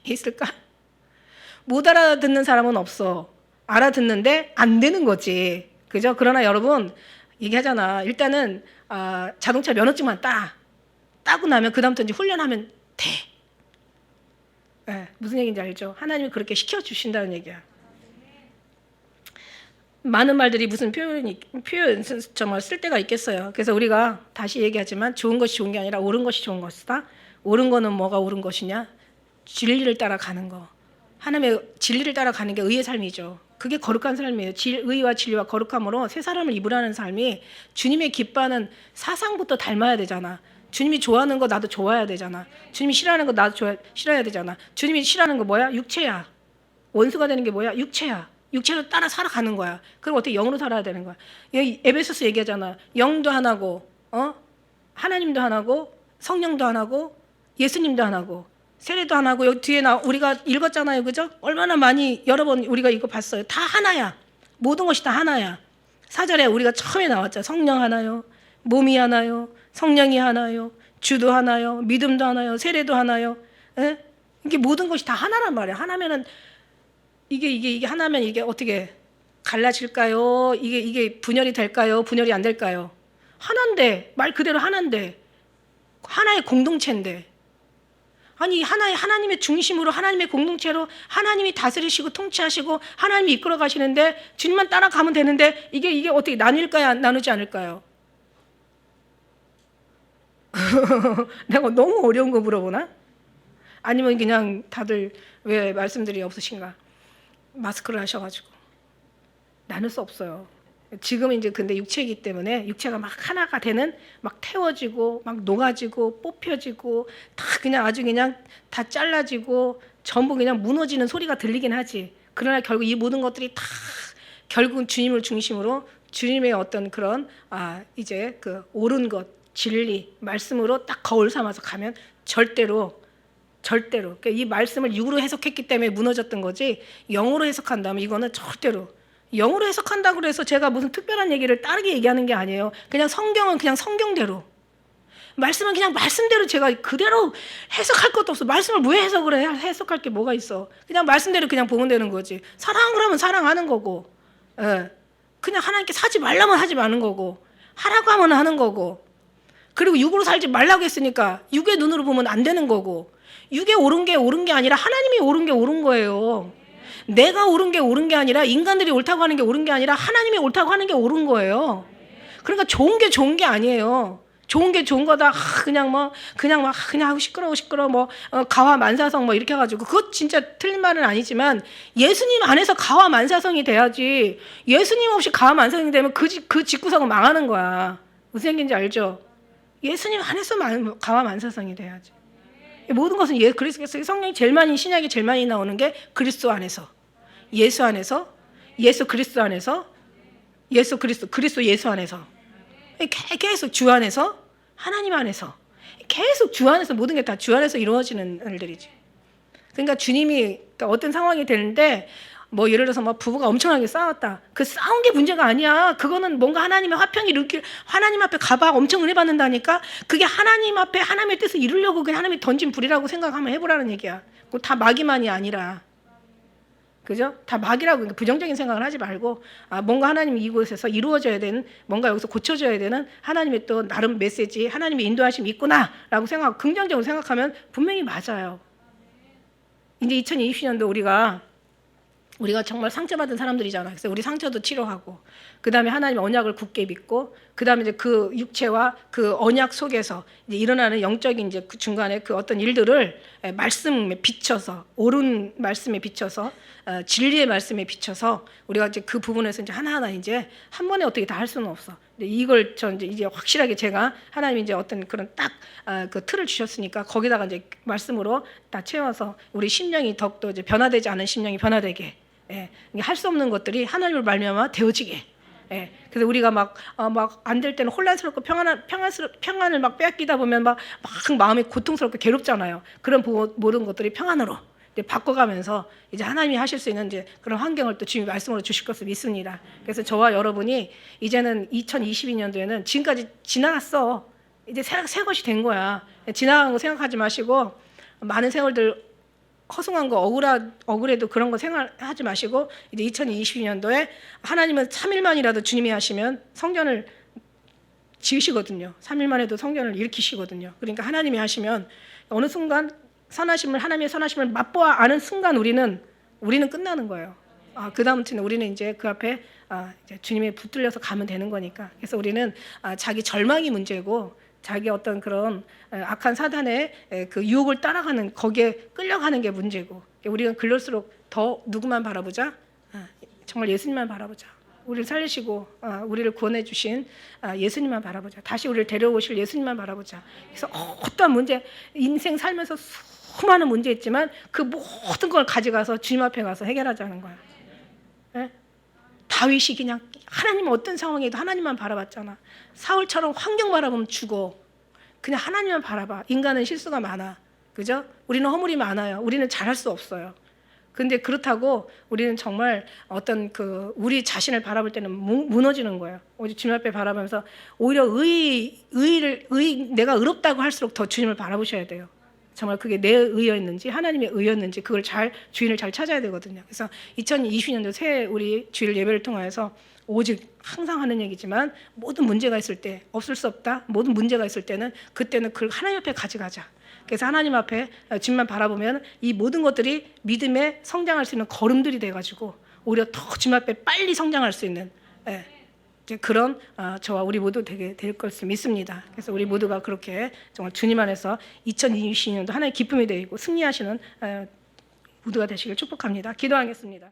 S1: 있을까? 못 알아듣는 사람은 없어. 알아듣는데 안 되는 거지. 그죠? 그러나 여러분 얘기하잖아. 일단은 자동차 면허증만 따고 나면 그 다음부터 이제 훈련하면 돼. 네, 무슨 얘기인지 알죠? 하나님이 그렇게 시켜주신다는 얘기야. 많은 말들이 무슨 표현 정말 쓸 때가 있겠어요. 그래서 우리가 다시 얘기하지만 좋은 것이 좋은 게 아니라 옳은 것이 좋은 것이다. 옳은 거는 뭐가 옳은 것이냐? 진리를 따라가는 거. 하나님의 진리를 따라가는 게 의의 삶이죠. 그게 거룩한 삶이에요. 의와 진리와 거룩함으로 새 사람을 입으라는 삶이 주님의 기뻐하는 사상부터 닮아야 되잖아. 주님이 좋아하는 거 나도 좋아해야 되잖아. 주님이 싫어하는 거 나도 싫어해야 되잖아. 주님이 싫어하는 거 뭐야? 육체야. 원수가 되는 게 뭐야? 육체야. 육체로 따라 살아가는 거야. 그럼 어떻게 영으로 살아야 되는 거야. 여기 에베소서 얘기하잖아. 영도 하나고 하나님도 하나고 성령도 하나고 예수님도 하나고 세례도 하나고 여기 뒤에 우리가 읽었잖아요. 그죠? 얼마나 많이 여러 번 우리가 이거 봤어요. 다 하나야. 모든 것이 다 하나야. 4절에 우리가 처음에 나왔죠. 성령 하나요. 몸이 하나요. 성령이 하나요. 주도 하나요. 믿음도 하나요. 세례도 하나요. 에? 이게 모든 것이 다 하나란 말이야. 하나면은 이게 하나면 이게 어떻게 갈라질까요? 이게 분열이 될까요? 분열이 안 될까요? 하나인데 말 그대로 하나인데 하나의 공동체인데 아니 하나님의 중심으로 하나님의 공동체로 하나님이 다스리시고 통치하시고 하나님이 이끌어 가시는데 주님만 따라가면 되는데 이게 어떻게 나뉠까요? 나누지 않을까요? 내가 너무 어려운 거 물어보나? 아니면 그냥 다들 왜 말씀들이 없으신가? 마스크를 하셔가지고 나눌 수 없어요. 지금 이제 근데 육체이기 때문에 육체가 막 하나가 되는 막 태워지고 막 녹아지고 뽑혀지고 다 그냥 아주 그냥 다 잘라지고 전부 그냥 무너지는 소리가 들리긴 하지. 그러나 결국 이 모든 것들이 다 결국은 주님을 중심으로 주님의 어떤 그런 이제 그 옳은 것 진리 말씀으로 딱 거울 삼아서 가면 절대로 그러니까 이 말씀을 육으로 해석했기 때문에 무너졌던 거지 영으로 해석한다면 이거는 절대로 영으로 해석한다고 해서 제가 무슨 특별한 얘기를 다르게 얘기하는 게 아니에요. 그냥 성경은 그냥 성경대로 말씀은 그냥 말씀대로 제가 그대로 해석할 것도 없어. 말씀을 왜 해석을 해? 해석할 게 뭐가 있어. 그냥 말씀대로 그냥 보면 되는 거지. 사랑을 하면 사랑하는 거고 그냥 하나님께 사지 말라면 하지 마는 거고 하라고 하면 하는 거고 그리고 육으로 살지 말라고 했으니까 육의 눈으로 보면 안 되는 거고 육에 옳은 게 아니라 하나님이 옳은 게 옳은 거예요. 내가 옳은 게 아니라 인간들이 옳다고 하는 게 옳은 게 아니라 하나님이 옳다고 하는 게 옳은 거예요. 그러니까 좋은 게 좋은 게 아니에요. 좋은 게 좋은 거다. 그냥 하고 시끄러워 뭐 가와 만사성 뭐 이렇게 해가지고 그것 진짜 틀린 말은 아니지만 예수님 안에서 가와 만사성이 돼야지. 예수님 없이 가와 만사성이 되면 그 집구석은 망하는 거야. 무슨 얘기인지 알죠? 예수님 안에서 가와 만사성이 돼야지. 모든 것은 그리스도 성령이 제일 많이 신약이 제일 많이 나오는 게 그리스도 안에서 예수 안에서 예수 그리스도 안에서 예수 그리스도 예수 안에서 계속 주 안에서 하나님 안에서 계속 주 안에서 모든 게 다 주 안에서 이루어지는 일들이지. 그러니까 주님이 어떤 상황이 되는데 뭐 예를 들어서 뭐 부부가 엄청나게 싸웠다. 그 싸운 게 문제가 아니야. 그거는 뭔가 하나님의 화평이 하나님 앞에 가봐 엄청 은혜 받는다니까. 그게 하나님 앞에 하나님의 뜻을 이루려고 그냥 하나님이 던진 불이라고 생각하면 해보라는 얘기야. 그거 다 마귀만이 아니라. 그죠? 다 마귀라고 그러니까 부정적인 생각을 하지 말고 뭔가 하나님이 이곳에서 이루어져야 되는 뭔가 여기서 고쳐져야 되는 하나님의 또 나름 메시지 하나님의 인도하심이 있구나라고 생각하고 긍정적으로 생각하면 분명히 맞아요. 이제 2020년도 우리가 우리가 정말 상처받은 사람들이잖아요. 그래서 우리 상처도 치료하고, 그 다음에 하나님의 언약을 굳게 믿고, 그 다음에 이제 그 육체와 그 언약 속에서 이제 일어나는 영적인 이제 그 중간에 그 어떤 일들을 말씀에 비춰서, 옳은 말씀에 비춰서, 진리의 말씀에 비춰서 우리가 이제 그 부분에서 이제 하나하나 이제 한 번에 어떻게 다 할 수는 없어. 이걸 전 이제 확실하게 제가 하나님이 이제 어떤 그런 딱 그 틀을 주셨으니까 거기다가 이제 말씀으로 다 채워서 우리 심령이 더욱더 이제 변화되지 않은 심령이 변화되게. 예, 할 수 없는 것들이 하나님을 말미암아 되어지게. 예, 그래서 우리가 막 안 될 때는 혼란스럽고 평안을 막 빼앗기다 보면 막 마음이 고통스럽고 괴롭잖아요. 그런 모든 것들이 평안으로 이제 바꿔가면서 이제 하나님이 하실 수 있는 이제 그런 환경을 또 주님이 말씀으로 주실 것을 믿습니다. 그래서 저와 여러분이 이제는 2022년도에는 지금까지 지나갔어. 이제 새 것이 된 거야. 지나간 거 생각하지 마시고 많은 세월들 허송한 거 억울해도 그런 거 생각하지 마시고 이제 2022년도에 하나님은 3일만이라도 주님이 하시면 성전을 지으시거든요. 3일만 해도 성전을 일으키시거든요. 그러니까 하나님이 하시면 어느 순간 하나님의 선하심을 맛보아 아는 순간 우리는 끝나는 거예요. 그 다음부터는 우리는 이제 그 앞에 이제 주님의 붙들려서 가면 되는 거니까. 그래서 우리는 자기 절망이 문제고 자기 어떤 그런 악한 사단의 그 유혹을 따라가는 거기에 끌려가는 게 문제고 우리가 그럴수록 더 누구만 바라보자? 정말 예수님만 바라보자. 우리를 살리시고 우리를 구원해 주신 예수님만 바라보자. 다시 우리를 데려오실 예수님만 바라보자. 그래서 어떠한 문제, 인생 살면서 수많은 문제 있지만 그 모든 걸 가져가서 주님 앞에 가서 해결하자는 거야. 네? 다윗이 그냥 하나님 어떤 상황에도 하나님만 바라봤잖아. 사울처럼 환경 바라보면 죽어. 그냥 하나님만 바라봐. 인간은 실수가 많아. 그죠? 우리는 허물이 많아요. 우리는 잘할 수 없어요. 근데 그렇다고 우리는 정말 어떤 우리 자신을 바라볼 때는 무너지는 거예요. 오히려 주님 앞에 바라보면서 오히려 내가 의롭다고 할수록 더 주님을 바라보셔야 돼요. 정말 그게 내 의였는지 하나님의 의였는지 그걸 주인을 잘 찾아야 되거든요. 그래서 2020년도 새 우리 주일 예배를 통해서 오직 항상 하는 얘기지만 모든 문제가 있을 때 없을 수 없다. 모든 문제가 있을 때는 그때는 그걸 하나님 앞에 가져가자. 그래서 하나님 앞에 주님만 바라보면 이 모든 것들이 믿음에 성장할 수 있는 걸음들이 돼가지고 오히려 더 주님 앞에 빨리 성장할 수 있는 그런 저와 우리 모두 되게 될 것을 믿습니다. 그래서 우리 모두가 그렇게 정말 주님 안에서 2022년도 하나의 기쁨이 되고 승리하시는 모두가 되시길 축복합니다. 기도하겠습니다.